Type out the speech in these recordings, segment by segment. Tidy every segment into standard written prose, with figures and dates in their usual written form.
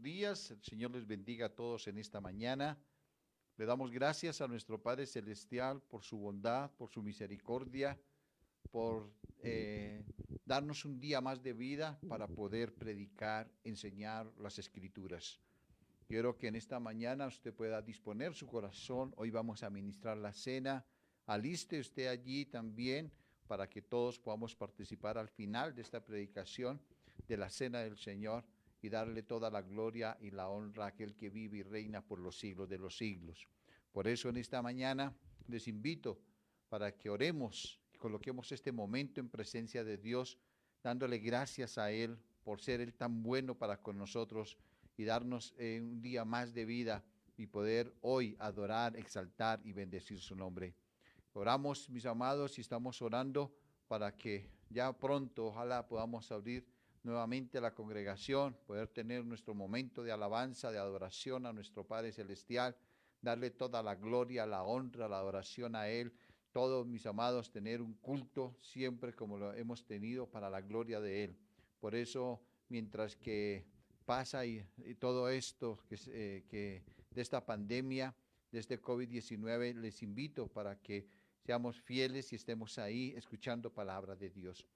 días. El Señor les bendiga a todos en esta mañana. Le damos gracias a nuestro Padre Celestial por su bondad, por su misericordia, por darnos un día más de vida para poder predicar, enseñar las Escrituras. Quiero que en esta mañana usted pueda disponer su corazón. Hoy vamos a ministrar la cena. Aliste usted allí también para que todos podamos participar al final de esta predicación de la cena del Señor y darle toda la gloria y la honra a aquel que vive y reina por los siglos de los siglos. Por eso en esta mañana les invito para que oremos y coloquemos este momento en presencia de Dios, dándole gracias a Él por ser Él tan bueno para con nosotros y darnos un día más de vida y poder hoy adorar, exaltar y bendecir su nombre. Oramos, mis amados, y estamos orando para que ya pronto, ojalá podamos abrir nuevamente la congregación, poder tener nuestro momento de alabanza, de adoración a nuestro Padre Celestial, darle toda la gloria, la honra, la adoración a Él. Todos, mis amados, tener un culto siempre como lo hemos tenido para la gloria de Él. Por eso, mientras que pasa y todo esto que de esta pandemia, de este COVID-19, les invito para que seamos fieles y estemos ahí escuchando palabra de Dios.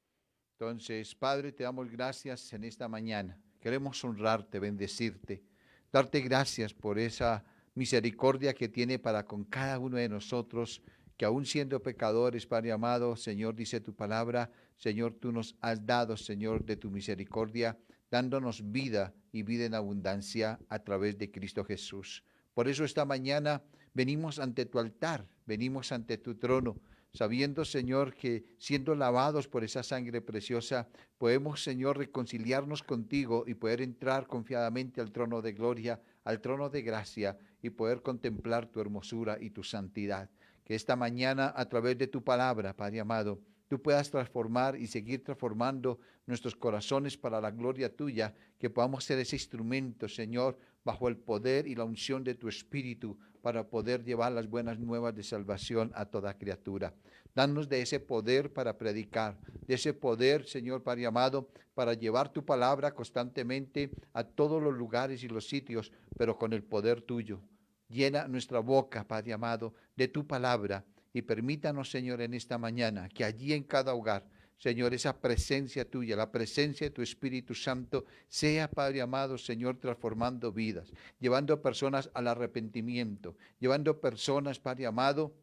Entonces, Padre, te damos gracias en esta mañana. Queremos honrarte, bendecirte, darte gracias por esa misericordia que tiene para con cada uno de nosotros, que aún siendo pecadores, Padre amado, Señor, dice tu palabra, Señor, tú nos has dado, Señor, de tu misericordia, dándonos vida y vida en abundancia a través de Cristo Jesús. Por eso esta mañana venimos ante tu altar, venimos ante tu trono, sabiendo, Señor, que siendo lavados por esa sangre preciosa, podemos, Señor, reconciliarnos contigo y poder entrar confiadamente al trono de gloria, al trono de gracia y poder contemplar tu hermosura y tu santidad. Que esta mañana, a través de tu palabra, Padre amado, tú puedas transformar y seguir transformando nuestros corazones para la gloria tuya, que podamos ser ese instrumento, Señor, bajo el poder y la unción de tu Espíritu, para poder llevar las buenas nuevas de salvación a toda criatura. Danos de ese poder para predicar, de ese poder, Señor Padre amado, para llevar tu palabra constantemente a todos los lugares y los sitios, pero con el poder tuyo. Llena nuestra boca, Padre amado, de tu palabra y permítanos, Señor, en esta mañana, que allí en cada hogar, Señor, esa presencia tuya, la presencia de tu Espíritu Santo, sea, Padre amado, Señor, transformando vidas, llevando personas al arrepentimiento, llevando personas, Padre amado,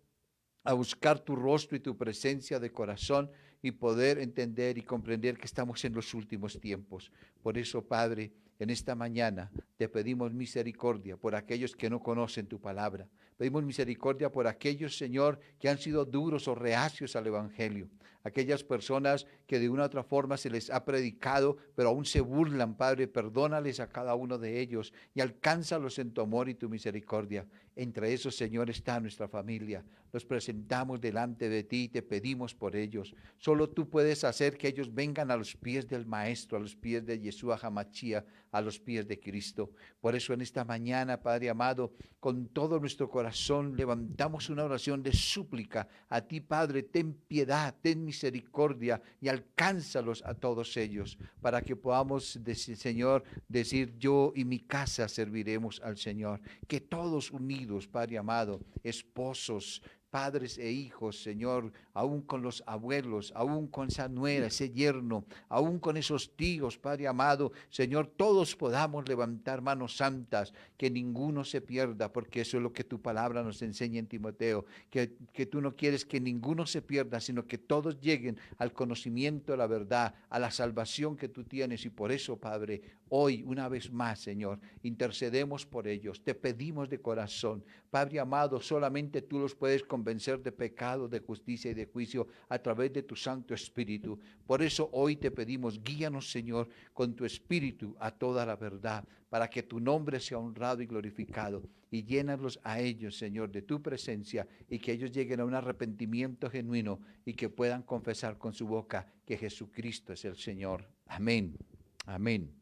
a buscar tu rostro y tu presencia de corazón y poder entender y comprender que estamos en los últimos tiempos. Por eso, Padre, en esta mañana te pedimos misericordia por aquellos que no conocen tu palabra. Pedimos misericordia por aquellos, Señor, que han sido duros o reacios al Evangelio. Aquellas personas que de una u otra forma se les ha predicado, pero aún se burlan, Padre. Perdónales a cada uno de ellos y alcánzalos en tu amor y tu misericordia. Entre esos, Señor, está nuestra familia. Los presentamos delante de ti y te pedimos por ellos. Solo tú puedes hacer que ellos vengan a los pies del Maestro, a los pies de Yeshua HaMashiach, a los pies de Cristo. Por eso en esta mañana, Padre amado, con todo nuestro corazón levantamos una oración de súplica a ti, Padre. Ten piedad, ten misericordia y alcánzalos a todos ellos, para que podamos, Señor, decir: yo y mi casa serviremos al Señor. Que todos unidos, Padre amado, esposos, padres e hijos, Señor, aún con los abuelos, aún con esa nuera, ese yerno, aún con esos tíos, Padre amado, Señor, todos podamos levantar manos santas, que ninguno se pierda, porque eso es lo que tu palabra nos enseña en Timoteo, que tú no quieres que ninguno se pierda, sino que todos lleguen al conocimiento de la verdad, a la salvación que tú tienes. Y por eso, Padre, hoy una vez más, Señor, intercedemos por ellos, te pedimos de corazón, Padre amado, solamente tú los puedes convencer de pecado, de justicia y de juicio a través de tu Santo Espíritu. Por eso hoy te pedimos: guíanos, Señor, con tu Espíritu a toda la verdad, para que tu nombre sea honrado y glorificado, y llénalos a ellos, Señor, de tu presencia, y que ellos lleguen a un arrepentimiento genuino y que puedan confesar con su boca que Jesucristo es el Señor. Amén. Amén.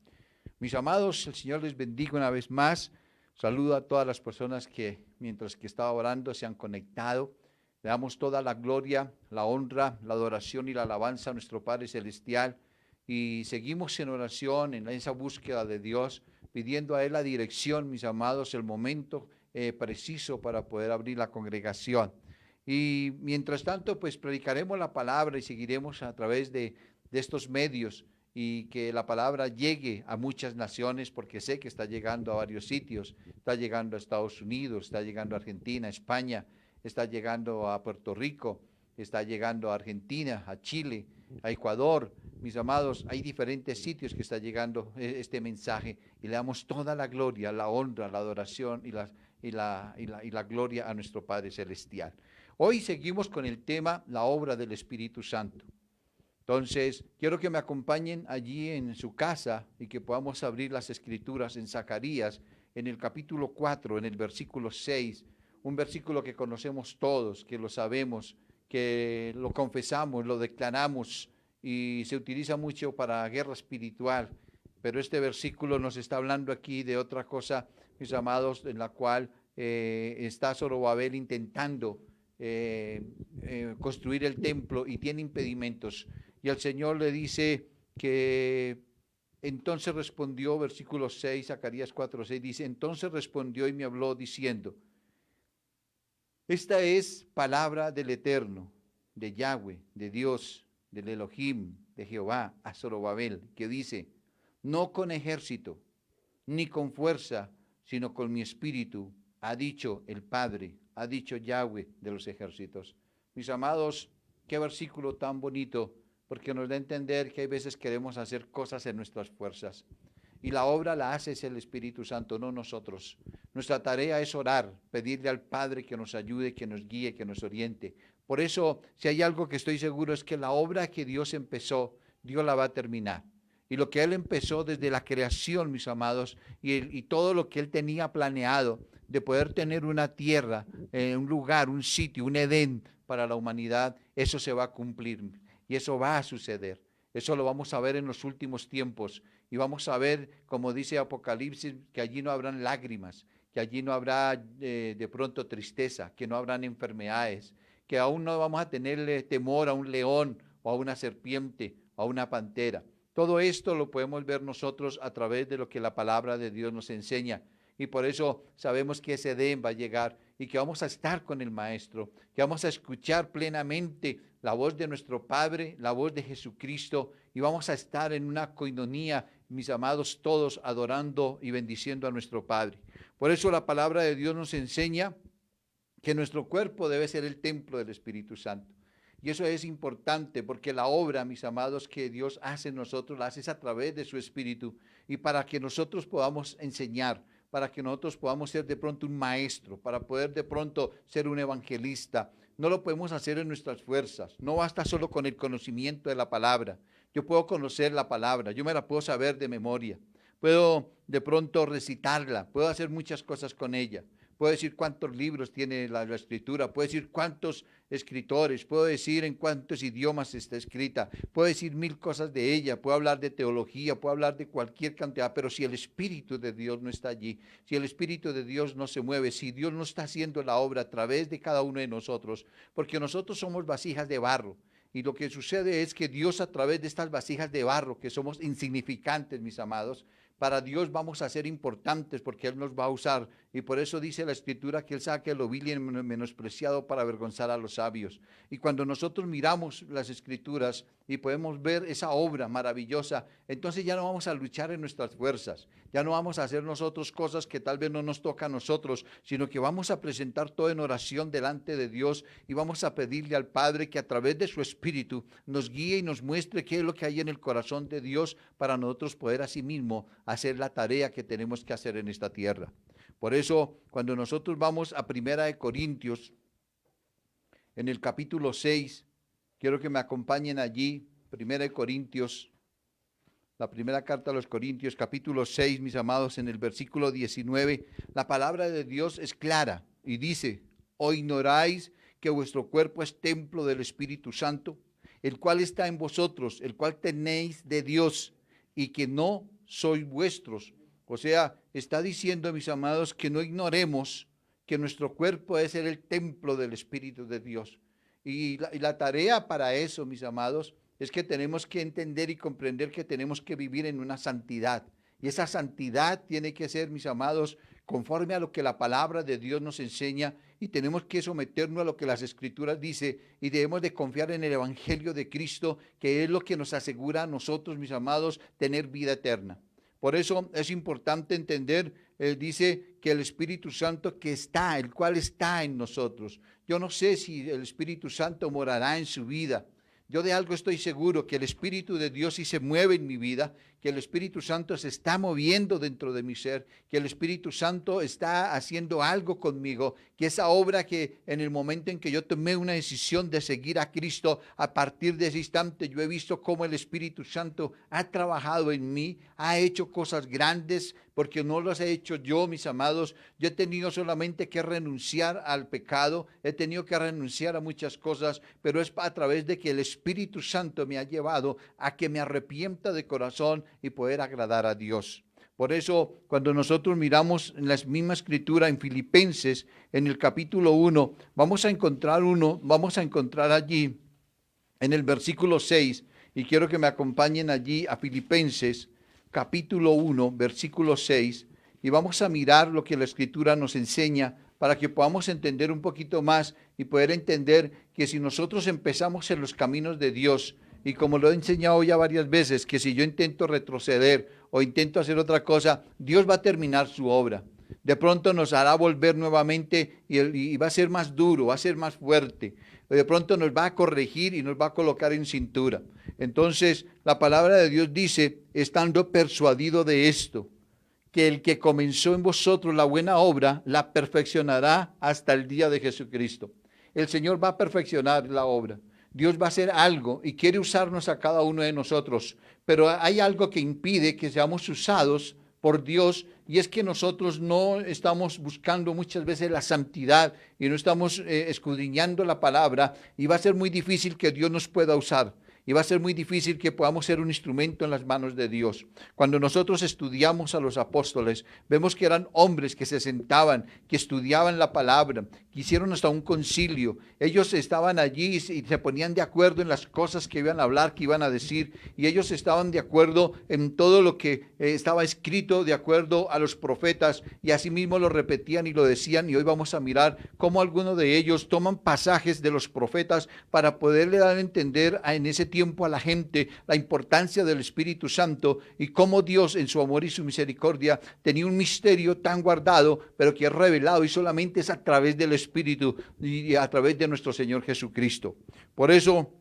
Mis amados, el Señor les bendiga una vez más. Saludo a todas las personas que mientras que estaba orando se han conectado. Le damos toda la gloria, la honra, la adoración y la alabanza a nuestro Padre Celestial. Y seguimos en oración, en esa búsqueda de Dios, pidiendo a Él la dirección, mis amados, el momento preciso para poder abrir la congregación. Y mientras tanto, pues predicaremos la palabra y seguiremos a través de estos medios y que la palabra llegue a muchas naciones, porque sé que está llegando a varios sitios, está llegando a Estados Unidos, está llegando a Argentina, España, está llegando a Puerto Rico, está llegando a Argentina, a Chile, a Ecuador. Mis amados, hay diferentes sitios que está llegando este mensaje y le damos toda la gloria, la honra, la adoración y la gloria a nuestro Padre Celestial. Hoy seguimos con el tema, la obra del Espíritu Santo. Entonces, quiero que me acompañen allí en su casa y que podamos abrir las Escrituras en Zacarías, en el capítulo 4, en el versículo 6, un versículo que conocemos todos, que lo sabemos, que lo confesamos, lo declaramos y se utiliza mucho para guerra espiritual. Pero este versículo nos está hablando aquí de otra cosa, mis amados, en la cual está Zorobabel intentando construir el templo y tiene impedimentos. Y el Señor le dice que entonces respondió, versículo 6, Zacarías 4:6, dice, entonces respondió y me habló diciendo, esta es palabra del Eterno, de Yahweh, de Dios, del Elohim, de Jehová, a Zorobabel, que dice, no con ejército, ni con fuerza, sino con mi espíritu, ha dicho el Padre, ha dicho Yahweh de los ejércitos. Mis amados, qué versículo tan bonito, porque nos da a entender que hay veces queremos hacer cosas en nuestras fuerzas. Y la obra la hace el Espíritu Santo, no nosotros. Nuestra tarea es orar, pedirle al Padre que nos ayude, que nos guíe, que nos oriente. Por eso, si hay algo que estoy seguro es que la obra que Dios empezó, Dios la va a terminar. Y lo que Él empezó desde la creación, mis amados, y todo lo que Él tenía planeado de poder tener una tierra, un lugar, un sitio, un Edén para la humanidad, eso se va a cumplir y eso va a suceder. Eso lo vamos a ver en los últimos tiempos y vamos a ver, como dice Apocalipsis, que allí no habrán lágrimas, que allí no habrá de pronto tristeza, que no habrán enfermedades, que aún no vamos a tenerle temor a un león o a una serpiente o a una pantera. Todo esto lo podemos ver nosotros a través de lo que la palabra de Dios nos enseña. Y por eso sabemos que ese Edén va a llegar y que vamos a estar con el Maestro, que vamos a escuchar plenamente la voz de nuestro Padre, la voz de Jesucristo, y vamos a estar en una coinonía, mis amados, todos adorando y bendiciendo a nuestro Padre. Por eso la palabra de Dios nos enseña que nuestro cuerpo debe ser el templo del Espíritu Santo. Y eso es importante porque la obra, mis amados, que Dios hace en nosotros, la hace a través de su Espíritu y para que nosotros podamos enseñar, para que nosotros podamos ser de pronto un maestro, para poder de pronto ser un evangelista. No lo podemos hacer en nuestras fuerzas. No basta solo con el conocimiento de la palabra. Yo puedo conocer la palabra, yo me la puedo saber de memoria. Puedo de pronto recitarla, puedo hacer muchas cosas con ella. Puedo decir cuántos libros tiene la escritura, puedo decir cuántos escritores, puedo decir en cuántos idiomas está escrita, puedo decir mil cosas de ella, puedo hablar de teología, puedo hablar de cualquier cantidad, pero si el Espíritu de Dios no está allí, si el Espíritu de Dios no se mueve, si Dios no está haciendo la obra a través de cada uno de nosotros, porque nosotros somos vasijas de barro, y lo que sucede es que Dios a través de estas vasijas de barro, que somos insignificantes, mis amados, para Dios vamos a ser importantes porque Él nos va a usar. Y por eso dice la Escritura que Él saca lo vil y menospreciado para avergonzar a los sabios. Y cuando nosotros miramos las Escrituras y podemos ver esa obra maravillosa, entonces ya no vamos a luchar en nuestras fuerzas. Ya no vamos a hacer nosotros cosas que tal vez no nos toca a nosotros, sino que vamos a presentar todo en oración delante de Dios y vamos a pedirle al Padre que a través de su Espíritu nos guíe y nos muestre qué es lo que hay en el corazón de Dios para nosotros poder asimismo hacer la tarea que tenemos que hacer en esta tierra. Por eso, cuando nosotros vamos a Primera de Corintios, en el capítulo 6, quiero que me acompañen allí, Primera de Corintios, la primera carta a los Corintios, capítulo 6, mis amados, en el versículo 19, la palabra de Dios es clara y dice, ¿o ignoráis que vuestro cuerpo es templo del Espíritu Santo, el cual está en vosotros, el cual tenéis de Dios, y que no sois vuestros? O sea, está diciendo, mis amados, que no ignoremos que nuestro cuerpo es el templo del Espíritu de Dios. Y la tarea para eso, mis amados, es que tenemos que entender y comprender que tenemos que vivir en una santidad, Y esa santidad tiene que ser, mis amados, conforme a lo que la palabra de Dios nos enseña, y tenemos que someternos a lo que las Escrituras dice, y debemos de confiar en el Evangelio de Cristo, que es lo que nos asegura a nosotros, mis amados, tener vida eterna. Por eso es importante entender, dice que el Espíritu Santo que está, el cual está en nosotros. Yo no sé si el Espíritu Santo morará en su vida. Yo de algo estoy seguro, que el Espíritu de Dios sí se mueve en mi vida, que el Espíritu Santo se está moviendo dentro de mi ser, que el Espíritu Santo está haciendo algo conmigo, que esa obra que en el momento en que yo tomé una decisión de seguir a Cristo, a partir de ese instante yo he visto cómo el Espíritu Santo ha trabajado en mí, ha hecho cosas grandes, porque no las he hecho yo, mis amados. Yo he tenido solamente que renunciar al pecado, he tenido que renunciar a muchas cosas, pero es a través de que el Espíritu Santo me ha llevado a que me arrepienta de corazón y poder agradar a Dios. Por eso, cuando nosotros miramos en la misma escritura en Filipenses, en el capítulo 1, vamos a encontrar allí en el versículo 6, y quiero que me acompañen allí a Filipenses, capítulo 1, versículo 6, y vamos a mirar lo que la escritura nos enseña para que podamos entender un poquito más y poder entender que si nosotros empezamos en los caminos de Dios, y como lo he enseñado ya varias veces, que si yo intento retroceder o intento hacer otra cosa, Dios va a terminar su obra. De pronto nos hará volver nuevamente y va a ser más duro, va a ser más fuerte. De pronto nos va a corregir y nos va a colocar en cintura. Entonces, la palabra de Dios dice, estando persuadido de esto, que el que comenzó en vosotros la buena obra, la perfeccionará hasta el día de Jesucristo. El Señor va a perfeccionar la obra. Dios va a hacer algo y quiere usarnos a cada uno de nosotros, pero hay algo que impide que seamos usados por Dios, y es que nosotros no estamos buscando muchas veces la santidad y no estamos escudriñando la palabra, y va a ser muy difícil que Dios nos pueda usar. Y va a ser muy difícil que podamos ser un instrumento en las manos de Dios. Cuando nosotros estudiamos a los apóstoles, vemos que eran hombres que se sentaban, que estudiaban la palabra, que hicieron hasta un concilio. Ellos estaban allí y se ponían de acuerdo en las cosas que iban a hablar, que iban a decir, y ellos estaban de acuerdo en todo lo que estaba escrito, de acuerdo a los profetas, y asimismo lo repetían y lo decían. Y hoy vamos a mirar cómo algunos de ellos toman pasajes de los profetas para poderle dar a entender en ese tiempo a la gente la importancia del Espíritu Santo, y cómo Dios en su amor y su misericordia tenía un misterio tan guardado, pero que es revelado, y solamente es a través del Espíritu y a través de nuestro Señor Jesucristo. Por eso,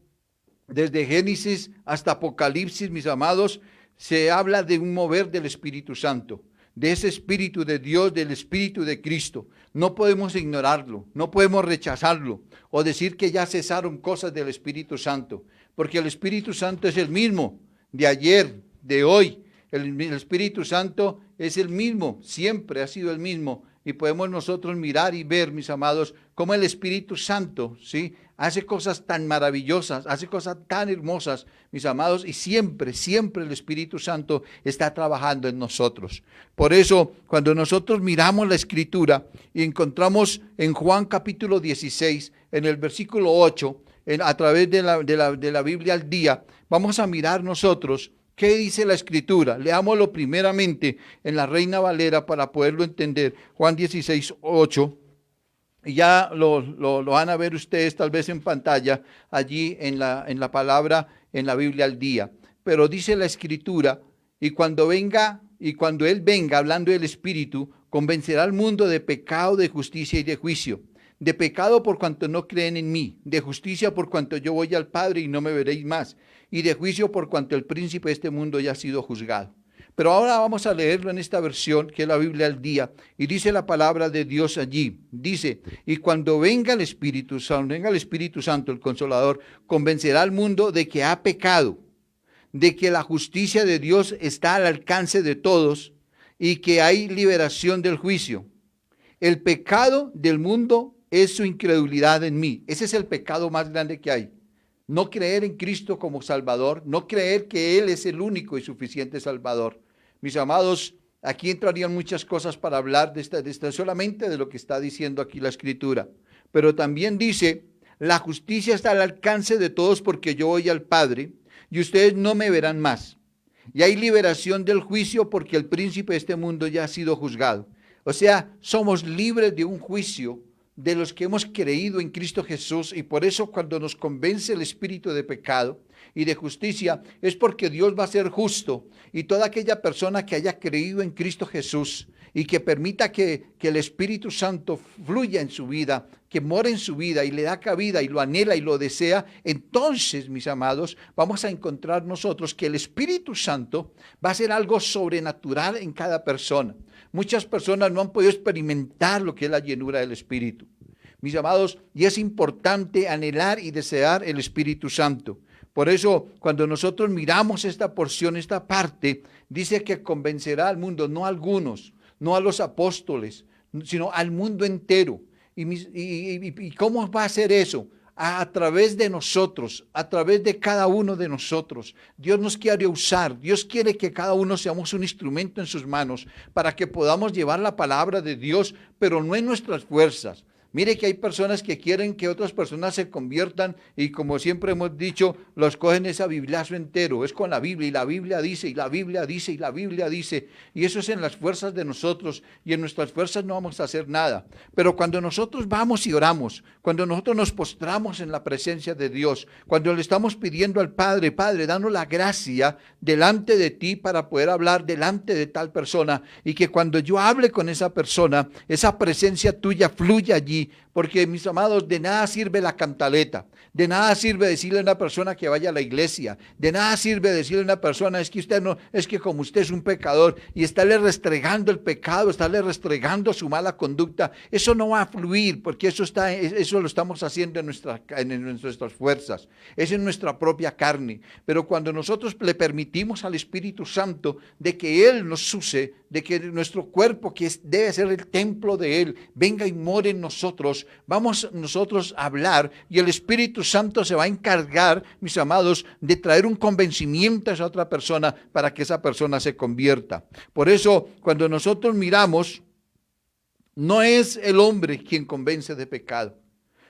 desde Génesis hasta Apocalipsis, mis amados, se habla de un mover del Espíritu Santo, de ese Espíritu de Dios, del Espíritu de Cristo. No podemos ignorarlo, no podemos rechazarlo o decir que ya cesaron cosas del Espíritu Santo, porque el Espíritu Santo es el mismo de ayer, de hoy. El Espíritu Santo es el mismo, siempre ha sido el mismo, y podemos nosotros mirar y ver, mis amados, cómo el Espíritu Santo, ¿sí?, hace cosas tan maravillosas, hace cosas tan hermosas, mis amados, y siempre, siempre el Espíritu Santo está trabajando en nosotros. Por eso, cuando nosotros miramos la Escritura y encontramos en Juan capítulo 16, en el versículo 8, a través de la Biblia al día, vamos a mirar nosotros qué dice la Escritura. Leámoslo primeramente en la Reina Valera para poderlo entender. Juan 16, 8. Y ya lo van a ver ustedes tal vez en pantalla, allí en la palabra, en la Biblia al día. Pero dice la Escritura, y cuando Él venga, hablando del Espíritu, convencerá al mundo de pecado, de justicia y de juicio. De pecado por cuanto no creen en mí, de justicia por cuanto yo voy al Padre y no me veréis más, y de juicio por cuanto el príncipe de este mundo ya ha sido juzgado. Pero ahora vamos a leerlo en esta versión, que es la Biblia al día, y dice la palabra de Dios allí. Dice, y cuando venga el Espíritu Santo, el Consolador, convencerá al mundo de que ha pecado, de que la justicia de Dios está al alcance de todos, y que hay liberación del juicio. El pecado del mundo es su incredulidad en mí. Ese es el pecado más grande que hay. No creer en Cristo como Salvador, no creer que Él es el único y suficiente Salvador. Mis amados, aquí entrarían muchas cosas para hablar solamente de lo que está diciendo aquí la Escritura. Pero también dice, la justicia está al alcance de todos porque yo voy al Padre y ustedes no me verán más. Y hay liberación del juicio porque el príncipe de este mundo ya ha sido juzgado. O sea, somos libres de un juicio de los que hemos creído en Cristo Jesús, y por eso cuando nos convence el espíritu de pecado y de justicia, es porque Dios va a ser justo, y toda aquella persona que haya creído en Cristo Jesús y que permita que el Espíritu Santo fluya en su vida, que mora en su vida y le da cabida y lo anhela y lo desea, entonces, mis amados, vamos a encontrar nosotros que el Espíritu Santo va a ser algo sobrenatural en cada persona. Muchas personas no han podido experimentar lo que es la llenura del Espíritu, mis amados, y es importante anhelar y desear el Espíritu Santo. Por eso, cuando nosotros miramos esta porción, esta parte, dice que convencerá al mundo, no a algunos, no a los apóstoles, sino al mundo entero. ¿Y cómo va a hacer eso? A través de nosotros, a través de cada uno de nosotros. Dios nos quiere usar, Dios quiere que cada uno seamos un instrumento en sus manos para que podamos llevar la palabra de Dios, pero no en nuestras fuerzas. Mire que hay personas que quieren que otras personas se conviertan y, como siempre hemos dicho, los cogen ese bibliazo entero. Es con la Biblia, y la Biblia dice, y la Biblia dice, y la Biblia dice. Y eso es en las fuerzas de nosotros, y en nuestras fuerzas no vamos a hacer nada. Pero cuando nosotros vamos y oramos, cuando nosotros nos postramos en la presencia de Dios, cuando le estamos pidiendo al Padre, Padre, danos la gracia delante de ti para poder hablar delante de tal persona, y que cuando yo hable con esa persona, esa presencia tuya fluya allí. Porque, mis amados, de nada sirve la cantaleta, de nada sirve decirle a una persona que vaya a la iglesia, de nada sirve decirle a una persona, es que usted no, es que como usted es un pecador, y estarle restregando el pecado, estarle restregando su mala conducta. Eso no va a fluir, porque eso lo estamos haciendo en nuestras fuerzas, es en nuestra propia carne. Pero cuando nosotros le permitimos al Espíritu Santo de que Él nos use, de que nuestro cuerpo, que debe ser el templo de Él, venga y more en nosotros, vamos nosotros a hablar, y el Espíritu Santo se va a encargar, mis amados, de traer un convencimiento a esa otra persona para que esa persona se convierta. Por eso, cuando nosotros miramos, no es el hombre quien convence de pecado.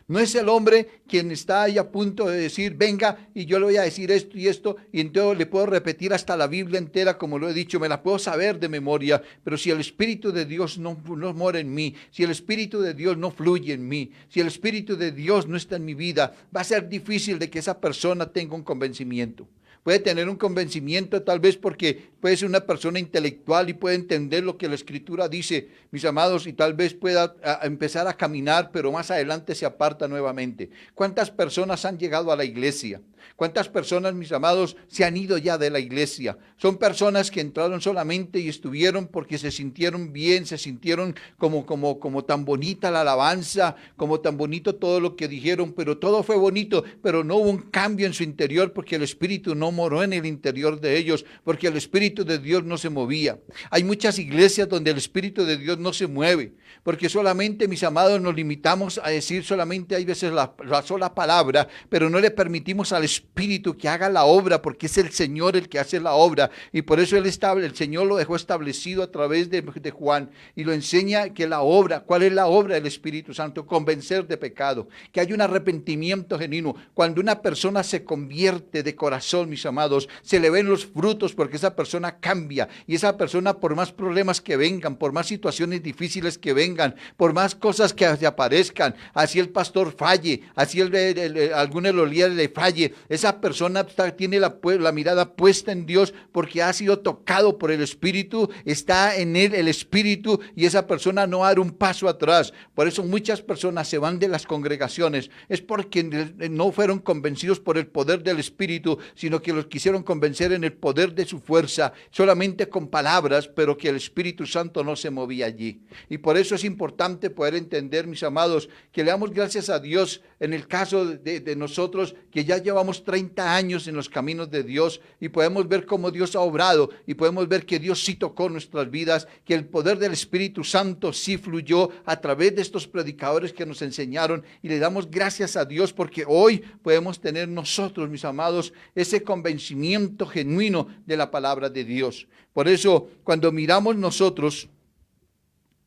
No es el hombre quien está ahí a punto de decir, venga, y yo le voy a decir esto, y entonces le puedo repetir hasta la Biblia entera, como lo he dicho, me la puedo saber de memoria, pero si el Espíritu de Dios no mora en mí, si el Espíritu de Dios no fluye en mí, si el Espíritu de Dios no está en mi vida, va a ser difícil de que esa persona tenga un convencimiento. Puede tener un convencimiento tal vez porque puede ser una persona intelectual y puede entender lo que la Escritura dice, mis amados, y tal vez pueda empezar a caminar, pero más adelante se aparta nuevamente. ¿Cuántas personas han llegado a la iglesia? ¿Cuántas personas, mis amados, se han ido ya de la iglesia? Son personas que entraron solamente y estuvieron porque se sintieron bien, se sintieron como tan bonita la alabanza, como tan bonito todo lo que dijeron, pero todo fue bonito, pero no hubo un cambio en su interior porque el Espíritu no moró en el interior de ellos, porque el Espíritu de Dios no se movía. Hay muchas iglesias donde el Espíritu de Dios no se mueve, porque solamente, mis amados, nos limitamos a decir solamente hay veces la sola palabra, pero no le permitimos al Espíritu que haga la obra, porque es el Señor el que hace la obra, y por eso el Señor lo dejó establecido a través de Juan, y lo enseña que la obra, ¿cuál es la obra del Espíritu Santo? Convencer de pecado, que hay un arrepentimiento genuino. Cuando una persona se convierte de corazón, mis amados, se le ven los frutos porque esa persona cambia, y esa persona, por más problemas que vengan, por más situaciones difíciles que vengan, por más cosas que se aparezcan, así el pastor falle, así alguno de los líderes le falle, esa persona tiene la mirada puesta en Dios porque ha sido tocado por el Espíritu, está en él el Espíritu, y esa persona no va a dar un paso atrás. Por eso muchas personas se van de las congregaciones, es porque no fueron convencidos por el poder del Espíritu, sino que los quisieron convencer en el poder de su fuerza, solamente con palabras, pero que el Espíritu Santo no se movía allí. Y por eso es importante poder entender, mis amados, que le damos gracias a Dios en el caso de nosotros, que ya llevamos 30 años en los caminos de Dios, y podemos ver cómo Dios ha obrado, y podemos ver que Dios sí tocó nuestras vidas, que el poder del Espíritu Santo sí fluyó a través de estos predicadores que nos enseñaron, y le damos gracias a Dios porque hoy podemos tener nosotros, mis amados, ese convencimiento genuino de la palabra de Dios. Por eso, cuando miramos nosotros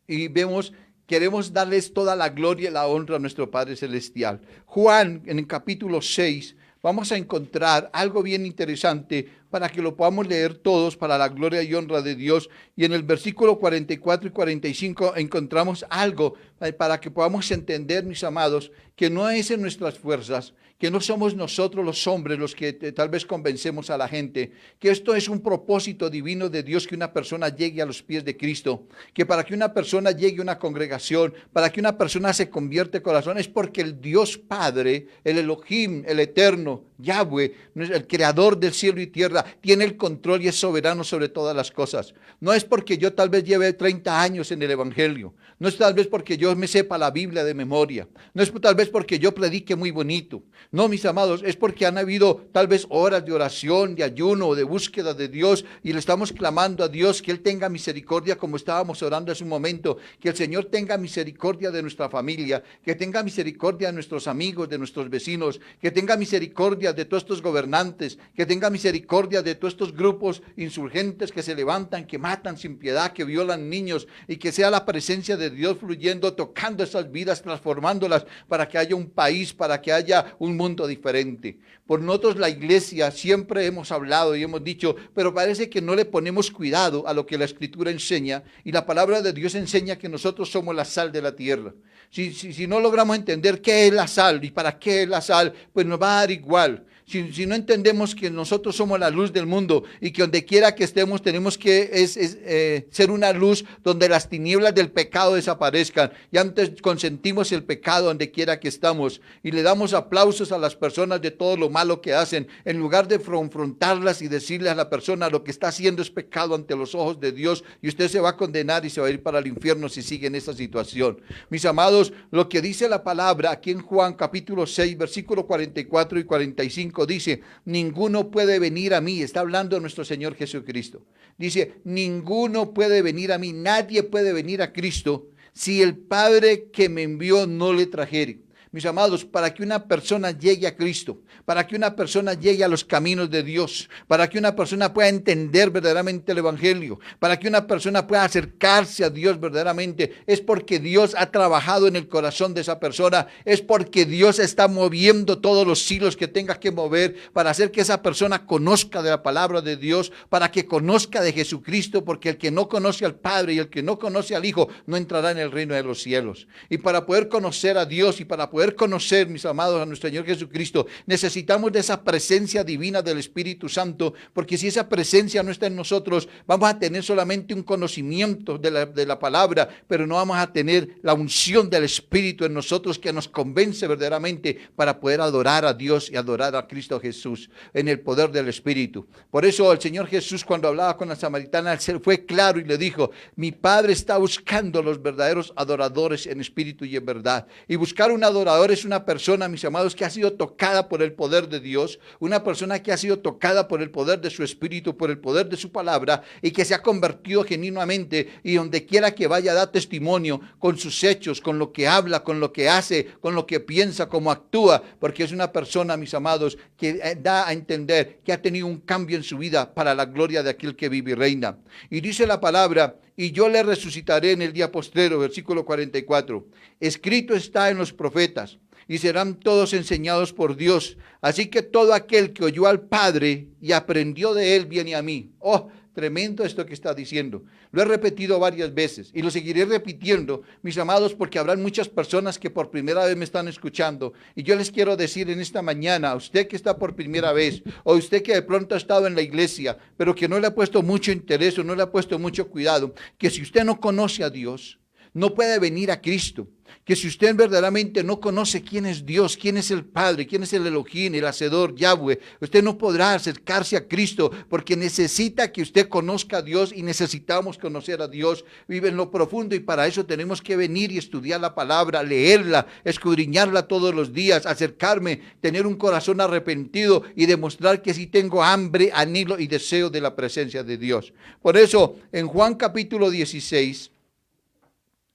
y vemos, queremos darles toda la gloria y la honra a nuestro Padre Celestial. Juan, en el capítulo 6, vamos a encontrar algo bien interesante, para que lo podamos leer todos para la gloria y honra de Dios. Y en el versículo 44 y 45 encontramos algo para que podamos entender, mis amados, que no es en nuestras fuerzas, que no somos nosotros los hombres los que tal vez convencemos a la gente, que esto es un propósito divino de Dios, que una persona llegue a los pies de Cristo, que para que una persona llegue a una congregación, para que una persona se convierta de corazón, es porque el Dios Padre, el Elohim, el Eterno, Yahweh, el creador del cielo y tierra, tiene el control y es soberano sobre todas las cosas. No es porque yo tal vez lleve 30 años en el Evangelio, no es tal vez porque yo me sepa la Biblia de memoria, no es tal vez porque yo predique muy bonito. No, mis amados, es porque han habido tal vez horas de oración, de ayuno, de búsqueda de Dios, y le estamos clamando a Dios que Él tenga misericordia, como estábamos orando hace un momento, que el Señor tenga misericordia de nuestra familia, que tenga misericordia de nuestros amigos, de nuestros vecinos, que tenga misericordia de todos estos gobernantes, que tenga misericordia de todos estos grupos insurgentes que se levantan, que matan sin piedad, que violan niños, y que sea la presencia de Dios fluyendo, tocando esas vidas, transformándolas, para que haya un país, para que haya un mundo diferente. Por nosotros la iglesia siempre hemos hablado y hemos dicho, pero parece que no le ponemos cuidado a lo que la Escritura enseña, y la palabra de Dios enseña que nosotros somos la sal de la tierra. Si no logramos entender qué es la sal y para qué es la sal, pues nos va a dar igual. Si no entendemos que nosotros somos la luz del mundo y que donde quiera que estemos tenemos que ser una luz donde las tinieblas del pecado desaparezcan, y antes consentimos el pecado donde quiera que estamos y le damos aplausos a las personas de todo lo malo que hacen, en lugar de confrontarlas y decirles a la persona: lo que está haciendo es pecado ante los ojos de Dios y usted se va a condenar y se va a ir para el infierno si sigue en esa situación. Mis amados, lo que dice la palabra aquí en Juan capítulo 6 versículo 44 y 45 dice: ninguno puede venir a mí. Está hablando nuestro Señor Jesucristo. Dice: ninguno puede venir a mí, nadie puede venir a Cristo si el Padre que me envió no le trajere. Mis amados, para que una persona llegue a Cristo, para que una persona llegue a los caminos de Dios, para que una persona pueda entender verdaderamente el Evangelio, para que una persona pueda acercarse a Dios verdaderamente, es porque Dios ha trabajado en el corazón de esa persona, es porque Dios está moviendo todos los hilos que tenga que mover para hacer que esa persona conozca de la palabra de Dios, para que conozca de Jesucristo, porque el que no conoce al Padre y el que no conoce al Hijo no entrará en el reino de los cielos. Y para poder conocer a Dios y para poder conocer, mis amados, a nuestro Señor Jesucristo, necesitamos de esa presencia divina del Espíritu Santo, porque si esa presencia no está en nosotros, vamos a tener solamente un conocimiento de la palabra, pero no vamos a tener la unción del Espíritu en nosotros que nos convence verdaderamente para poder adorar a Dios y adorar a Cristo Jesús en el poder del Espíritu. Por eso el Señor Jesús, cuando hablaba con la samaritana, fue claro y le dijo: mi Padre está buscando los verdaderos adoradores en espíritu y en verdad. Y buscar un adorador es una persona, mis amados, que ha sido tocada por el poder de Dios, una persona que ha sido tocada por el poder de su Espíritu, por el poder de su palabra, y que se ha convertido genuinamente, y donde quiera que vaya da testimonio con sus hechos, con lo que habla, con lo que hace, con lo que piensa, cómo actúa, porque es una persona, mis amados, que da a entender que ha tenido un cambio en su vida para la gloria de aquel que vive y reina. Y dice la palabra: y yo le resucitaré en el día postrero, versículo 44. Escrito está en los profetas, y serán todos enseñados por Dios. Así que todo aquel que oyó al Padre y aprendió de él viene a mí. Oh, tremendo esto que está diciendo. Lo he repetido varias veces y lo seguiré repitiendo, mis amados, porque habrán muchas personas que por primera vez me están escuchando. Y yo les quiero decir en esta mañana, a usted que está por primera vez, o usted que de pronto ha estado en la iglesia, pero que no le ha puesto mucho interés o no le ha puesto mucho cuidado, que si usted no conoce a Dios, no puede venir a Cristo. Que si usted verdaderamente no conoce quién es Dios, quién es el Padre, quién es el Elohim, el Hacedor, Yahweh, usted no podrá acercarse a Cristo, porque necesita que usted conozca a Dios, y necesitamos conocer a Dios, vive en lo profundo, y para eso tenemos que venir y estudiar la palabra, leerla, escudriñarla todos los días, acercarme, tener un corazón arrepentido y demostrar que sí tengo hambre, anhelo y deseo de la presencia de Dios. Por eso en Juan capítulo 16,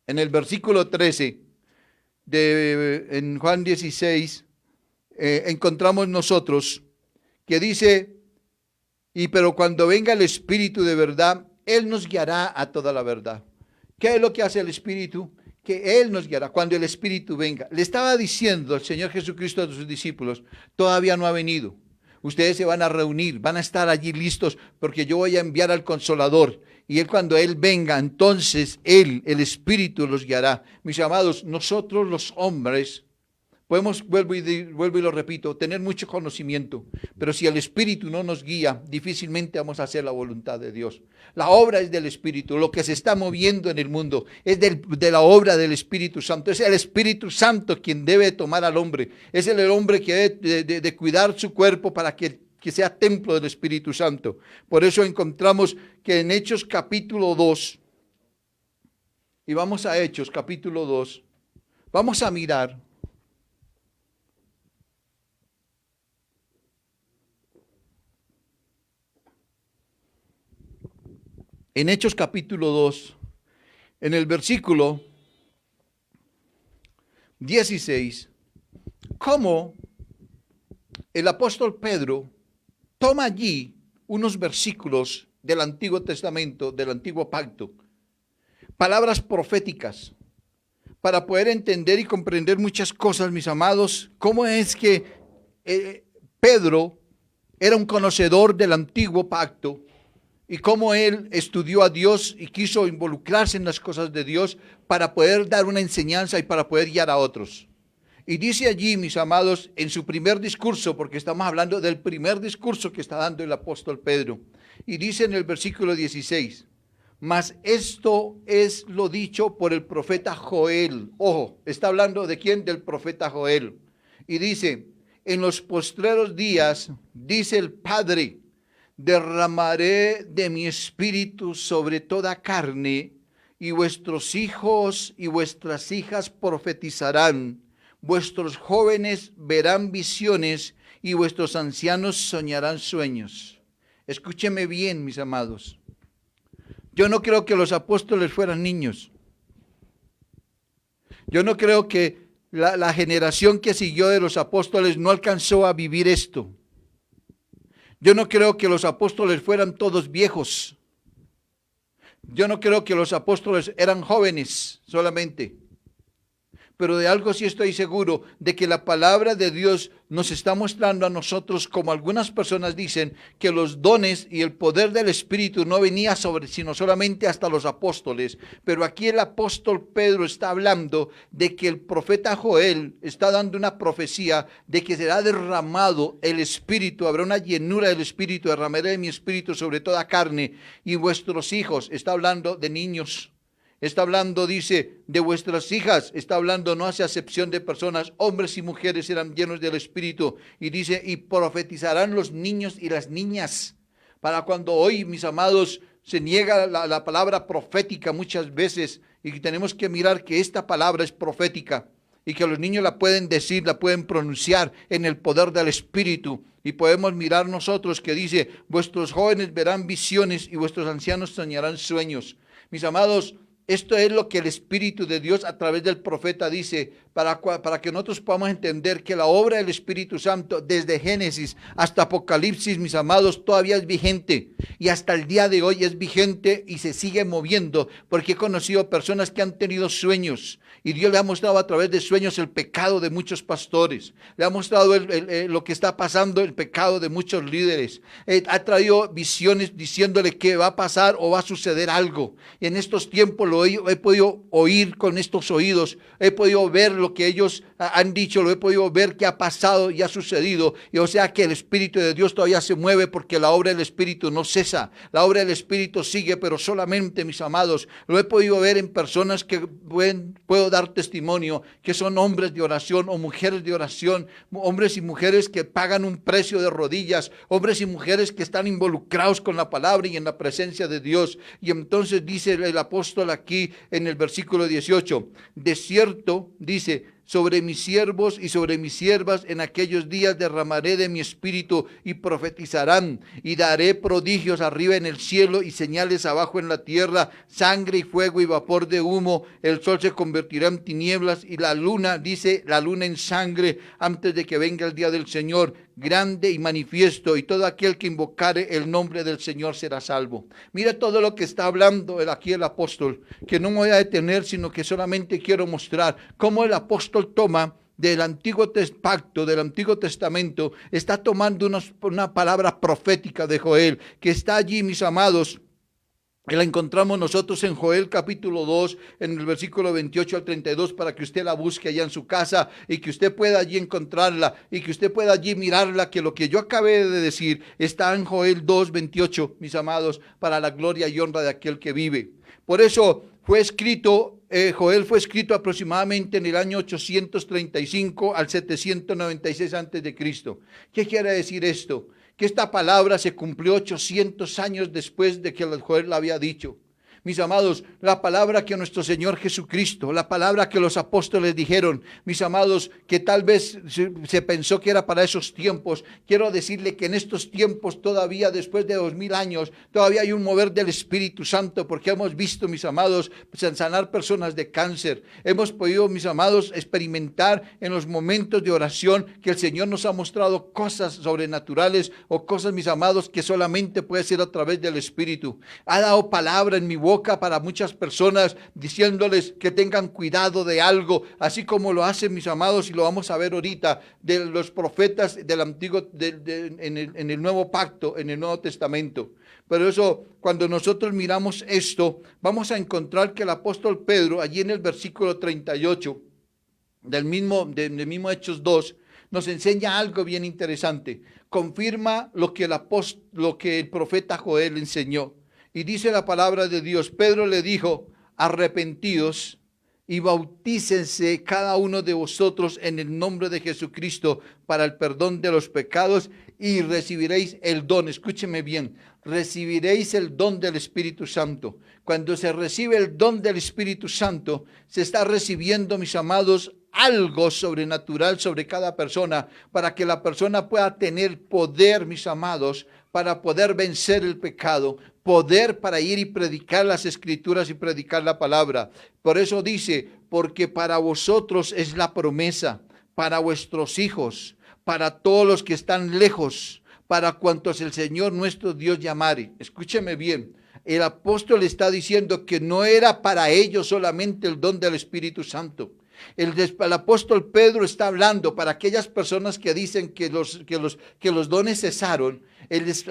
en el versículo 13, en Juan 16, encontramos nosotros que dice: y pero cuando venga el Espíritu de verdad, Él nos guiará a toda la verdad. ¿Qué es lo que hace el Espíritu? Que Él nos guiará cuando el Espíritu venga. Le estaba diciendo el Señor Jesucristo a sus discípulos: todavía no ha venido. Ustedes se van a reunir, van a estar allí listos porque yo voy a enviar al Consolador. Y cuando Él venga, entonces Él, el Espíritu, los guiará. Mis amados, nosotros los hombres podemos, vuelvo y lo repito, tener mucho conocimiento, pero si el Espíritu no nos guía, difícilmente vamos a hacer la voluntad de Dios. La obra es del Espíritu, lo que se está moviendo en el mundo es de la obra del Espíritu Santo. Es el Espíritu Santo quien debe tomar al hombre, es el hombre que debe de cuidar su cuerpo para que sea templo del Espíritu Santo. Por eso encontramos que en Hechos capítulo 2, y vamos a Hechos capítulo 2, vamos a mirar en Hechos capítulo 2, en el versículo 16, cómo el apóstol Pedro toma allí unos versículos del Antiguo Testamento, del Antiguo Pacto, palabras proféticas, para poder entender y comprender muchas cosas, mis amados. Cómo es que Pedro era un conocedor del Antiguo Pacto, y cómo él estudió a Dios y quiso involucrarse en las cosas de Dios para poder dar una enseñanza y para poder guiar a otros. Y dice allí, mis amados, en su primer discurso, porque estamos hablando del primer discurso que está dando el apóstol Pedro, y dice en el versículo 16, mas esto es lo dicho por el profeta Joel. Ojo, está hablando de quién, del profeta Joel. Y dice, en los postreros días, dice el Padre, derramaré de mi espíritu sobre toda carne, y vuestros hijos y vuestras hijas profetizarán, vuestros jóvenes verán visiones, y vuestros ancianos soñarán sueños. Escúcheme bien, mis amados. Yo no creo que los apóstoles fueran niños. Yo no creo que la generación que siguió de los apóstoles no alcanzó a vivir esto. Yo no creo que los apóstoles fueran todos viejos. Yo no creo que los apóstoles eran jóvenes solamente. Pero de algo sí estoy seguro, de que la palabra de Dios nos está mostrando a nosotros, como algunas personas dicen, que los dones y el poder del Espíritu no venía sino solamente hasta los apóstoles. Pero aquí el apóstol Pedro está hablando de que el profeta Joel está dando una profecía de que será derramado el Espíritu, habrá una llenura del Espíritu, derramaré de mi Espíritu sobre toda carne, y vuestros hijos, está hablando de niños. Está hablando, dice, de vuestras hijas. Está hablando, no hace acepción de personas. Hombres y mujeres serán llenos del Espíritu. Y dice, y profetizarán los niños y las niñas. Para cuando hoy, mis amados, se niega la palabra profética muchas veces. Y tenemos que mirar que esta palabra es profética. Y que los niños la pueden decir, la pueden pronunciar en el poder del Espíritu. Y podemos mirar nosotros que dice, vuestros jóvenes verán visiones y vuestros ancianos soñarán sueños. Mis amados, esto es lo que el Espíritu de Dios a través del profeta dice, para que nosotros podamos entender que la obra del Espíritu Santo desde Génesis hasta Apocalipsis, mis amados, todavía es vigente. Y hasta el día de hoy es vigente y se sigue moviendo, porque he conocido personas que han tenido sueños. Y Dios le ha mostrado a través de sueños el pecado de muchos pastores. Le ha mostrado lo que está pasando, el pecado de muchos líderes. Ha traído visiones diciéndole que va a pasar o va a suceder algo. Y en estos tiempos he podido oír con estos oídos. He podido ver lo que ellos han dicho. Lo he podido ver que ha pasado y ha sucedido. Y o sea que el Espíritu de Dios todavía se mueve, porque la obra del Espíritu no cesa. La obra del Espíritu sigue, pero solamente, mis amados, lo he podido ver en personas que puedo dar testimonio, que son hombres de oración o mujeres de oración, hombres y mujeres que pagan un precio de rodillas, hombres y mujeres que están involucrados con la palabra y en la presencia de Dios. Y entonces dice el apóstol aquí en el versículo 18, de cierto, dice, sobre mis siervos y sobre mis siervas en aquellos días derramaré de mi espíritu y profetizarán, y daré prodigios arriba en el cielo y señales abajo en la tierra, sangre y fuego y vapor de humo. El sol se convertirá en tinieblas y la luna, dice, la luna en sangre, antes de que venga el día del Señor grande y manifiesto, y todo aquel que invocare el nombre del Señor será salvo. Mira todo lo que está hablando aquí el apóstol, que no me voy a detener, sino que solamente quiero mostrar cómo el apóstol toma del Antiguo Pacto, del Antiguo Testamento, está tomando una palabra profética de Joel, que está allí, mis amados. La encontramos nosotros en Joel capítulo 2, en el versículo 28 al 32, para que usted la busque allá en su casa y que usted pueda allí encontrarla y que usted pueda allí mirarla, que lo que yo acabé de decir está en Joel 2, 28, mis amados, para la gloria y honra de aquel que vive. Por eso fue escrito, Joel fue escrito aproximadamente en el año 835 al 796 antes de Cristo. ¿Qué quiere decir esto? Que esta palabra se cumplió 800 años después de que el Joel la había dicho. Mis amados, la palabra que nuestro Señor Jesucristo, la palabra que los apóstoles dijeron, mis amados, que tal vez se pensó que era para esos tiempos. Quiero decirle que en estos tiempos todavía, después de 2000 años, todavía hay un mover del Espíritu Santo, porque hemos visto, mis amados, sanar personas de cáncer. Hemos podido, mis amados, experimentar en los momentos de oración que el Señor nos ha mostrado cosas sobrenaturales o cosas, mis amados, que solamente puede ser a través del Espíritu. Ha dado palabra en mi boca para muchas personas, diciéndoles que tengan cuidado de algo, así como lo hacen, mis amados, y lo vamos a ver ahorita, de los profetas del Antiguo, en el Nuevo Pacto, en el Nuevo Testamento. Pero eso, cuando nosotros miramos esto, vamos a encontrar que el apóstol Pedro, allí en el versículo 38, del mismo Hechos 2, nos enseña algo bien interesante. Confirma lo que el profeta Joel enseñó. Y dice la palabra de Dios, Pedro le dijo, arrepentidos y bautícense cada uno de vosotros en el nombre de Jesucristo para el perdón de los pecados y recibiréis el don. Escúcheme bien, recibiréis el don del Espíritu Santo. Cuando se recibe el don del Espíritu Santo, se está recibiendo, mis amados, algo sobrenatural sobre cada persona, para que la persona pueda tener poder, mis amados, para poder vencer el pecado, poder para ir y predicar las Escrituras y predicar la palabra. Por eso dice, porque para vosotros es la promesa, para vuestros hijos, para todos los que están lejos, para cuantos el Señor nuestro Dios llamare. Escúcheme bien. El apóstol está diciendo que no era para ellos solamente el don del Espíritu Santo. El apóstol Pedro está hablando para aquellas personas que dicen que los dones cesaron.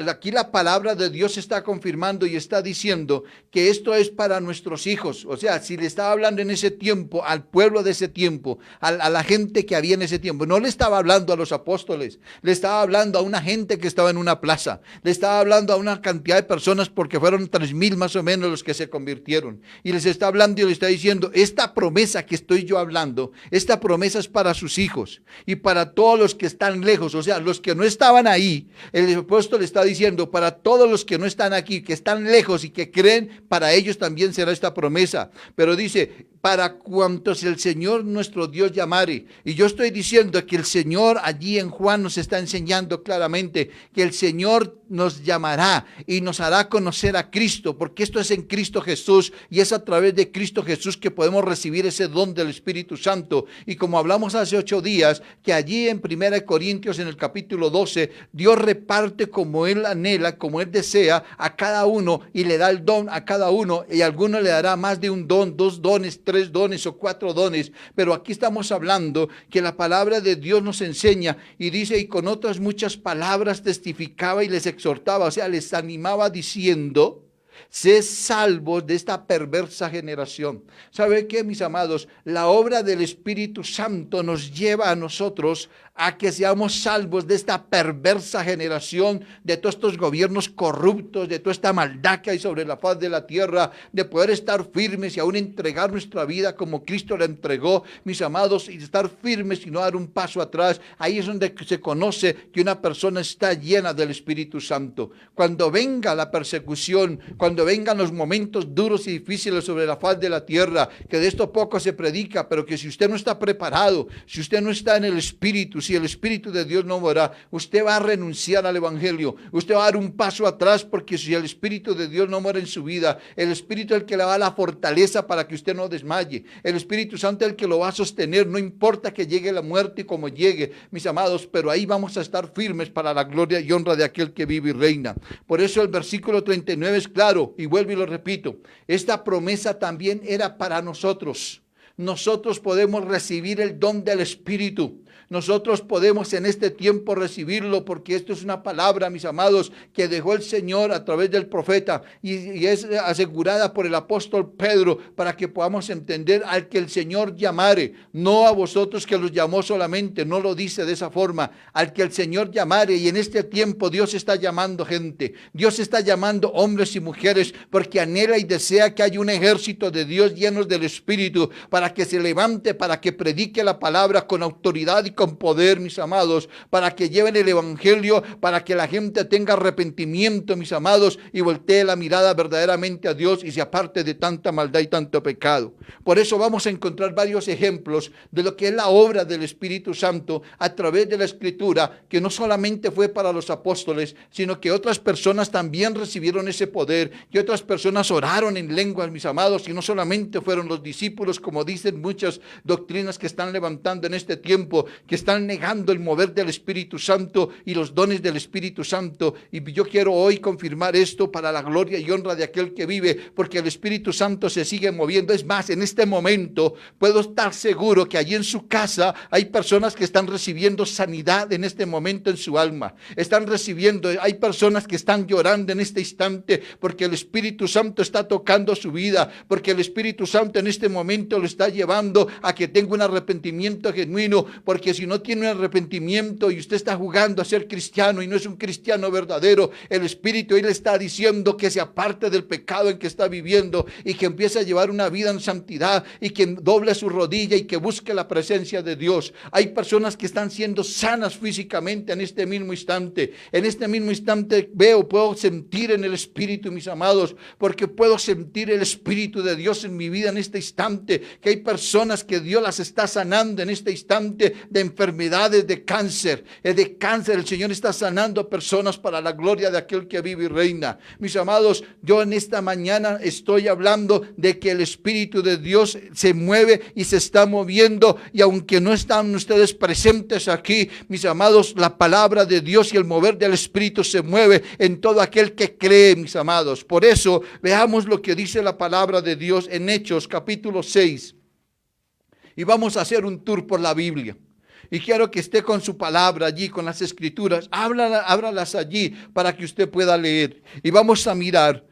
Aquí la palabra de Dios está confirmando y está diciendo que esto es para nuestros hijos. O sea, si le estaba hablando en ese tiempo al pueblo de ese tiempo, a la gente que había en ese tiempo, no le estaba hablando a los apóstoles, le estaba hablando a una gente que estaba en una plaza, le estaba hablando a una cantidad de personas, porque fueron 3000 más o menos los que se convirtieron, y les está hablando y les está diciendo, esta promesa que estoy yo hablando, esta promesa es para sus hijos y para todos los que están lejos. O sea, los que no estaban ahí, el apóstol le está diciendo, para todos los que no están aquí, que están lejos y que creen, para ellos también será esta promesa. Pero dice, para cuantos el Señor nuestro Dios llamare. Y yo estoy diciendo que el Señor allí en Juan nos está enseñando claramente que el Señor nos llamará y nos hará conocer a Cristo, porque esto es en Cristo Jesús y es a través de Cristo Jesús que podemos recibir ese don del Espíritu Santo. Y como hablamos hace 8 días, que allí en 1 Corintios en el capítulo 12, Dios reparte como Él anhela, como Él desea a cada uno, y le da el don a cada uno, y a alguno le dará más de un don, 2 dones, 3 dones o 4 dones. Pero aquí estamos hablando que la palabra de Dios nos enseña y dice, y con otras muchas palabras testificaba y les exhortaba, o sea, les animaba diciendo, sé salvos de esta perversa generación. ¿Sabe qué, mis amados? La obra del Espíritu Santo nos lleva a nosotros a que seamos salvos de esta perversa generación, de todos estos gobiernos corruptos, de toda esta maldad que hay sobre la faz de la tierra, de poder estar firmes y aún entregar nuestra vida como Cristo la entregó, mis amados, y estar firmes y no dar un paso atrás. Ahí es donde se conoce que una persona está llena del Espíritu Santo. Cuando venga la persecución, cuando vengan los momentos duros y difíciles sobre la faz de la tierra, que de esto poco se predica, pero que si usted no está preparado, si usted no está en el Espíritu, si el Espíritu de Dios no mora, usted va a renunciar al Evangelio, usted va a dar un paso atrás, porque si el Espíritu de Dios no mora en su vida, el Espíritu es el que le da la fortaleza para que usted no desmaye, el Espíritu Santo es el que lo va a sostener, no importa que llegue la muerte y como llegue, mis amados, pero ahí vamos a estar firmes para la gloria y honra de aquel que vive y reina. Por eso el versículo 39 es claro, y vuelvo y lo repito, esta promesa también era para nosotros. nosotros podemos recibir el don del Espíritu. Nosotros podemos en este tiempo recibirlo, porque esto es una palabra, mis amados, que dejó el Señor a través del profeta y es asegurada por el apóstol Pedro, para que podamos entender: al que el Señor llamare, no a vosotros que los llamó solamente, no lo dice de esa forma, al que el Señor llamare. Y en este tiempo Dios está llamando gente, Dios está llamando hombres y mujeres, porque anhela y desea que haya un ejército de Dios llenos del Espíritu, para que se levante, para que predique la palabra con autoridad y con poder, mis amados, para que lleven el evangelio, para que la gente tenga arrepentimiento, mis amados, y voltee la mirada verdaderamente a Dios y se aparte de tanta maldad y tanto pecado. Por eso vamos a encontrar varios ejemplos de lo que es la obra del Espíritu Santo a través de la Escritura, que no solamente fue para los apóstoles, sino que otras personas también recibieron ese poder, y otras personas oraron en lenguas, mis amados, y no solamente fueron los discípulos, como dicen muchas doctrinas que están levantando en este tiempo, que están negando el mover del Espíritu Santo y los dones del Espíritu Santo. Y yo quiero hoy confirmar esto para la gloria y honra de aquel que vive, porque el Espíritu Santo se sigue moviendo. Es más, en este momento puedo estar seguro que allí en su casa hay personas que están recibiendo sanidad en este momento en su alma. Están recibiendo, hay personas que están llorando en este instante, porque el Espíritu Santo está tocando su vida, porque el Espíritu Santo en este momento lo está llevando a que tenga un arrepentimiento genuino, porque si no tiene un arrepentimiento y usted está jugando a ser cristiano y no es un cristiano verdadero, el Espíritu hoy le está diciendo que se aparte del pecado en que está viviendo y que empiece a llevar una vida en santidad, y que doble su rodilla y que busque la presencia de Dios. Hay personas que están siendo sanas físicamente en este mismo instante. En este mismo instante puedo sentir en el Espíritu, mis amados, porque puedo sentir el Espíritu de Dios en mi vida en este instante, que hay personas que Dios las está sanando en este instante de enfermedades, de cáncer. El Señor está sanando a personas para la gloria de aquel que vive y reina. Mis amados, yo en esta mañana estoy hablando de que el Espíritu de Dios se mueve y se está moviendo, y aunque no están ustedes presentes aquí, mis amados, la palabra de Dios y el mover del Espíritu se mueve en todo aquel que cree, mis amados. Por eso veamos lo que dice la palabra de Dios en Hechos capítulo 6, y vamos a hacer un tour por la Biblia. Y quiero que esté con su palabra allí, con las escrituras. Ábralas allí para que usted pueda leer. Y vamos a mirar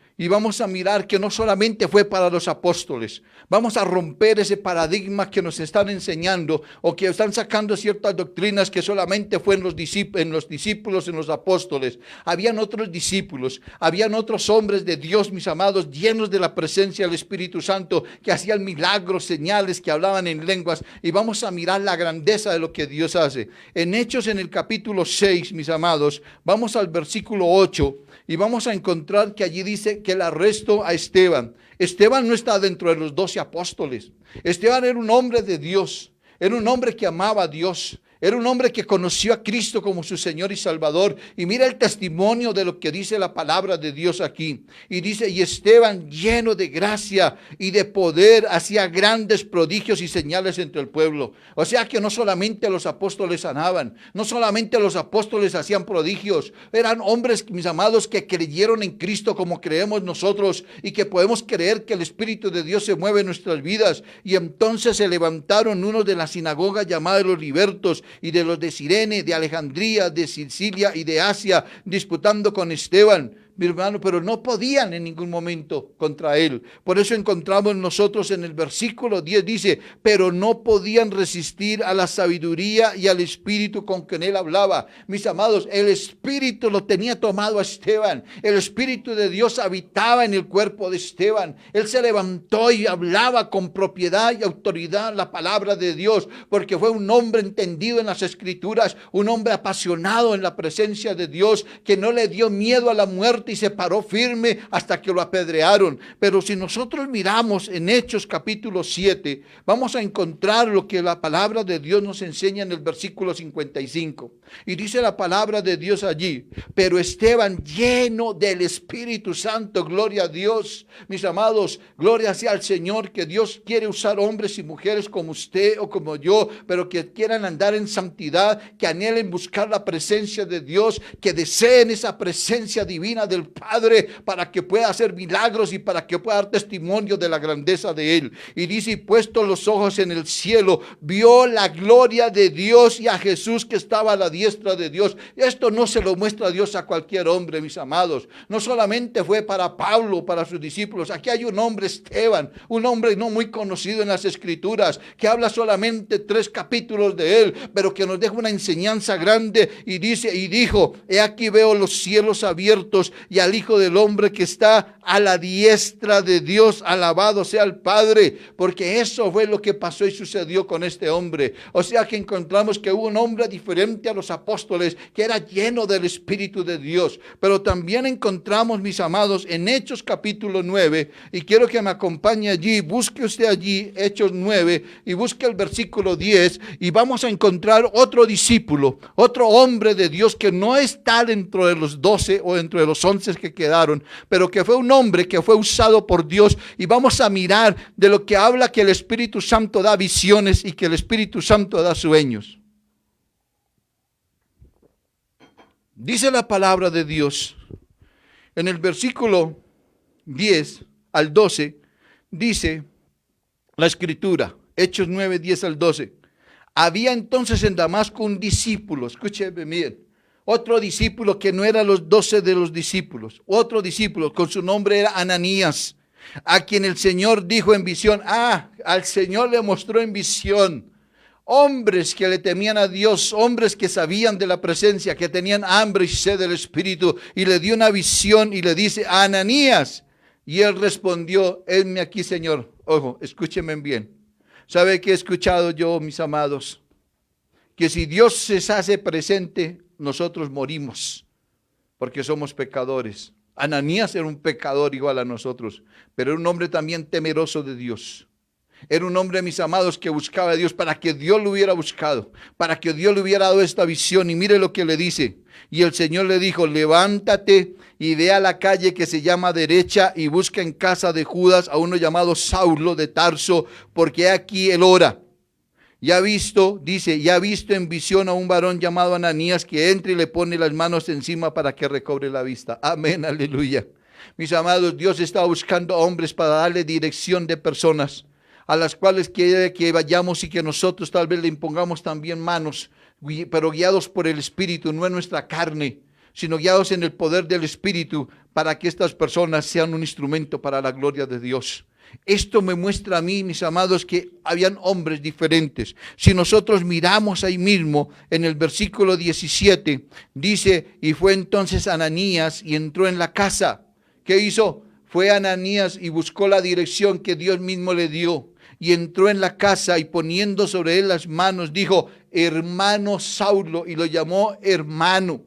que no solamente fue para los apóstoles. Vamos a romper ese paradigma que nos están enseñando, o que están sacando ciertas doctrinas que solamente fue en los discípulos, en los apóstoles. Habían otros discípulos, habían otros hombres de Dios, mis amados, llenos de la presencia del Espíritu Santo, que hacían milagros, señales, que hablaban en lenguas. Y vamos a mirar la grandeza de lo que Dios hace. En Hechos, en el capítulo 6, mis amados, vamos al versículo 8. Y vamos a encontrar que allí dice que el arresto a Esteban. Esteban no está dentro de los 12 apóstoles. Esteban era un hombre de Dios. Era un hombre que amaba a Dios. Era un hombre que conoció a Cristo como su Señor y Salvador. Y mira el testimonio de lo que dice la palabra de Dios aquí. Y dice: y Esteban, lleno de gracia y de poder, hacía grandes prodigios y señales entre el pueblo. O sea que no solamente los apóstoles sanaban, no solamente los apóstoles hacían prodigios. Eran hombres, mis amados, que creyeron en Cristo como creemos nosotros, y que podemos creer que el Espíritu de Dios se mueve en nuestras vidas. Y entonces se levantaron unos de la sinagoga llamada de los libertos, y de los de Cirene, de Alejandría, de Sicilia y de Asia, disputando con Esteban, mi hermano, pero no podían en ningún momento contra él. Por eso encontramos nosotros en el versículo 10, dice: pero no podían resistir a la sabiduría y al espíritu con que él hablaba. Mis amados, el espíritu lo tenía tomado a Esteban. El Espíritu de Dios habitaba en el cuerpo de Esteban. Él se levantó y hablaba con propiedad y autoridad la palabra de Dios, porque fue un hombre entendido en las Escrituras, un hombre apasionado en la presencia de Dios, que no le dio miedo a la muerte y se paró firme hasta que lo apedrearon. Pero si nosotros miramos en Hechos capítulo 7, vamos a encontrar lo que la palabra de Dios nos enseña en el versículo 55. Y dice la palabra de Dios allí: pero Esteban, lleno del Espíritu Santo, gloria a Dios. Mis amados, gloria sea al Señor, que Dios quiere usar hombres y mujeres como usted o como yo, pero que quieran andar en santidad, que anhelen buscar la presencia de Dios, que deseen esa presencia divina del Padre para que pueda hacer milagros y para que pueda dar testimonio de la grandeza de Él. Y dice, y puesto los ojos en el cielo, vio la gloria de Dios y a Jesús que estaba a la diestra de Dios. Esto no se lo muestra Dios a cualquier hombre, mis amados. No solamente fue para Pablo, para sus discípulos. Aquí hay un hombre, Esteban, un hombre no muy conocido en las Escrituras, que habla solamente 3 capítulos de él, pero que nos deja una enseñanza grande. Y dice, y dijo, he aquí veo los cielos abiertos y al Hijo del Hombre que está a la diestra de Dios. Alabado sea el Padre, porque eso fue lo que pasó y sucedió con este hombre. O sea que encontramos que hubo un hombre diferente a los apóstoles, que era lleno del Espíritu de Dios. Pero también encontramos, mis amados, en Hechos capítulo 9, y quiero que me acompañe allí, busque usted allí Hechos 9 y busque el versículo 10, y vamos a encontrar otro discípulo, otro hombre de Dios que no está dentro de los 12 o dentro de los 11 que quedaron, pero que fue un hombre que fue usado por Dios. Y vamos a mirar de lo que habla, que el Espíritu Santo da visiones y que el Espíritu Santo da sueños. Dice la palabra de Dios en el versículo 10 al 12, dice la Escritura, Hechos 9, 10 al 12. Había entonces en Damasco un discípulo, escúcheme bien, otro discípulo que no era los 12 de los discípulos, otro discípulo con su nombre era Ananías, a quien el Señor dijo en visión, al Señor le mostró en visión hombres que le temían a Dios, hombres que sabían de la presencia, que tenían hambre y sed del Espíritu, y le dio una visión y le dice, Ananías, y él respondió, henme aquí, Señor. Ojo, escúchenme bien. ¿Sabe qué he escuchado yo, mis amados? Que si Dios se hace presente, nosotros morimos, porque somos pecadores. Ananías era un pecador igual a nosotros, pero era un hombre también temeroso de Dios. Era un hombre, mis amados, que buscaba a Dios para que Dios lo hubiera buscado, para que Dios le hubiera dado esta visión. Y mire lo que le dice. Y el Señor le dijo, levántate y ve a la calle que se llama Derecha y busca en casa de Judas a uno llamado Saulo de Tarso, porque aquí él ora. Ya ha visto, dice, ya ha visto en visión a un varón llamado Ananías que entra y le pone las manos encima para que recobre la vista. Amén, aleluya. Mis amados, Dios está buscando hombres para darle dirección de personas a las cuales quiere que vayamos y que nosotros tal vez le impongamos también manos, pero guiados por el Espíritu, no en nuestra carne, sino guiados en el poder del Espíritu, para que estas personas sean un instrumento para la gloria de Dios. Esto me muestra a mí, mis amados, que habían hombres diferentes. Si nosotros miramos ahí mismo en el versículo 17, dice, y fue entonces Ananías y entró en la casa. ¿Qué hizo? Fue Ananías y buscó la dirección que Dios mismo le dio. Y entró en la casa y poniendo sobre él las manos, dijo, hermano Saulo, y lo llamó hermano.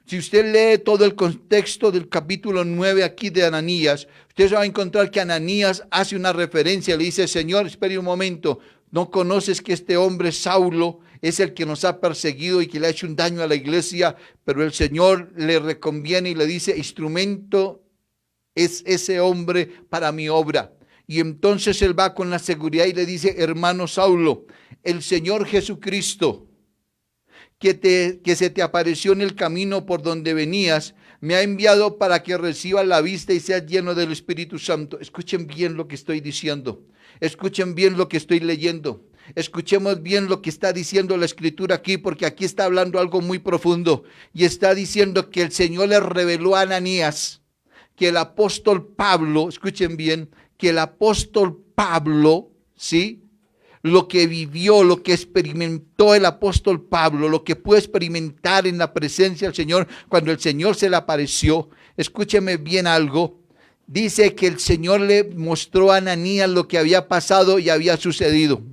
Si usted lee todo el contexto del capítulo 9 aquí de Ananías, usted va a encontrar que Ananías hace una referencia, le dice, Señor, espere un momento, ¿no conoces que este hombre Saulo es el que nos ha perseguido y que le ha hecho un daño a la iglesia? Pero el Señor le reconviene y le dice, instrumento es ese hombre para mi obra. Y entonces él va con la seguridad y le dice, hermano Saulo, el Señor Jesucristo, que se te apareció en el camino por donde venías, me ha enviado para que recibas la vista y seas lleno del Espíritu Santo. Escuchen bien lo que estoy diciendo. Escuchen bien lo que estoy leyendo. Escuchemos bien lo que está diciendo la Escritura aquí, porque aquí está hablando algo muy profundo. Y está diciendo que el Señor le reveló a Ananías que el apóstol Pablo, escuchen bien, que el apóstol Pablo, ¿sí?, lo que vivió, lo que experimentó el apóstol Pablo, lo que pudo experimentar en la presencia del Señor cuando el Señor se le apareció. Escúcheme bien algo. Dice que el Señor le mostró a Ananías lo que había pasado y había sucedido.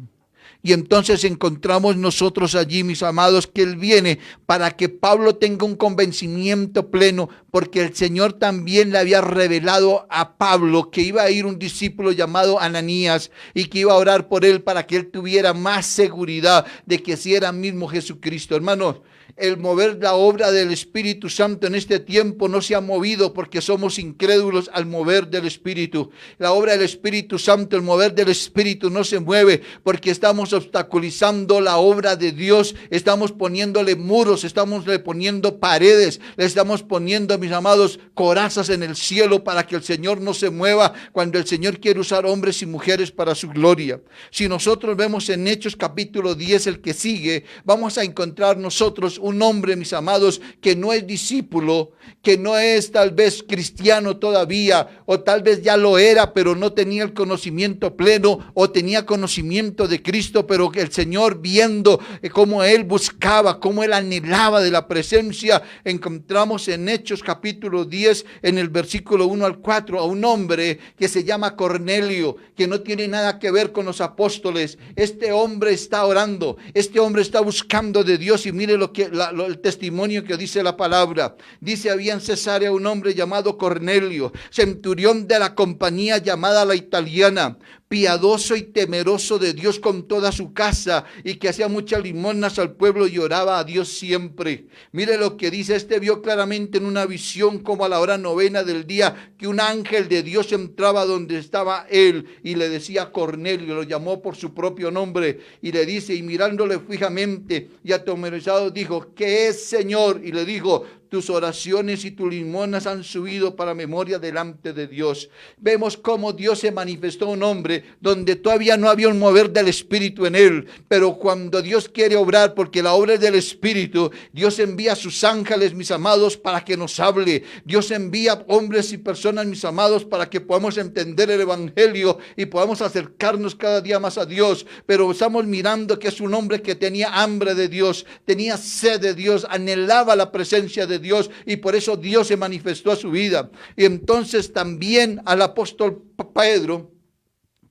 Y entonces encontramos nosotros allí, mis amados, que Él viene para que Pablo tenga un convencimiento pleno, porque el Señor también le había revelado a Pablo que iba a ir un discípulo llamado Ananías y que iba a orar por él para que él tuviera más seguridad de que si era mismo Jesucristo. Hermanos, El mover la obra del Espíritu Santo en este tiempo no se ha movido porque somos incrédulos al mover del Espíritu. La obra del Espíritu Santo, el mover del Espíritu no se mueve porque estamos obstaculizando la obra de Dios. Estamos poniéndole muros, estamos le poniendo paredes, le estamos poniendo, mis amados, corazas en el cielo para que el Señor no se mueva cuando el Señor quiere usar hombres y mujeres para su gloria. Si nosotros vemos en Hechos capítulo 10, el que sigue, vamos a encontrar nosotros un hombre, mis amados, que no es discípulo, que no es tal vez cristiano todavía, o tal vez ya lo era, pero no tenía el conocimiento pleno, o tenía conocimiento de Cristo, pero que el Señor, viendo cómo él buscaba, cómo él anhelaba de la presencia, encontramos en Hechos capítulo 10, en el versículo 1 al 4, a un hombre que se llama Cornelio, que no tiene nada que ver con los apóstoles. Este hombre está orando, este hombre está buscando de Dios, y mire lo que el testimonio que dice la palabra. Dice: había en Cesarea un hombre llamado Cornelio, centurión de la compañía llamada la Italiana, piadoso y temeroso de Dios con toda su casa, y que hacía muchas limosnas al pueblo y oraba a Dios siempre. Mire lo que dice: este vio claramente en una visión, como a la hora novena del día, que un ángel de Dios entraba donde estaba él y le decía Cornelio. Lo llamó por su propio nombre y le dice, y mirándole fijamente y atemorizado dijo: ¿qué es, Señor? Y le dijo: tus oraciones y tus limonas han subido para memoria delante de Dios. Vemos cómo Dios se manifestó a un hombre donde todavía no había un mover del Espíritu en él. Pero cuando Dios quiere obrar, porque la obra es del Espíritu, Dios envía a sus ángeles, mis amados, para que nos hable. Dios envía hombres y personas, mis amados, para que podamos entender el Evangelio y podamos acercarnos cada día más a Dios. Pero estamos mirando que es un hombre que tenía hambre de Dios, tenía sed de Dios, anhelaba la presencia de Dios, y por eso Dios se manifestó a su vida. Y entonces también al apóstol Pedro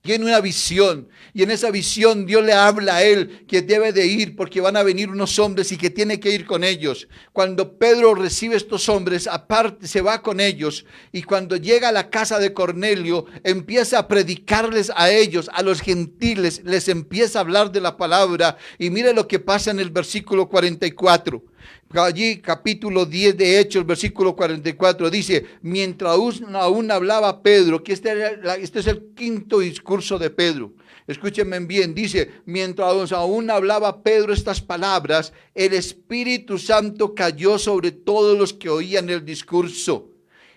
tiene una visión, y en esa visión Dios le habla a él que debe de ir porque van a venir unos hombres y que tiene que ir con ellos. Cuando Pedro recibe estos hombres, aparte se va con ellos, y cuando llega a la casa de Cornelio empieza a predicarles a ellos, a los gentiles, les empieza a hablar de la palabra. Y mire lo que pasa en el versículo 44. Allí, capítulo 10 de Hechos, versículo 44, dice: mientras aún hablaba Pedro, que este es el quinto discurso de Pedro. Escúchenme bien, dice: mientras aún hablaba Pedro estas palabras, el Espíritu Santo cayó sobre todos los que oían el discurso.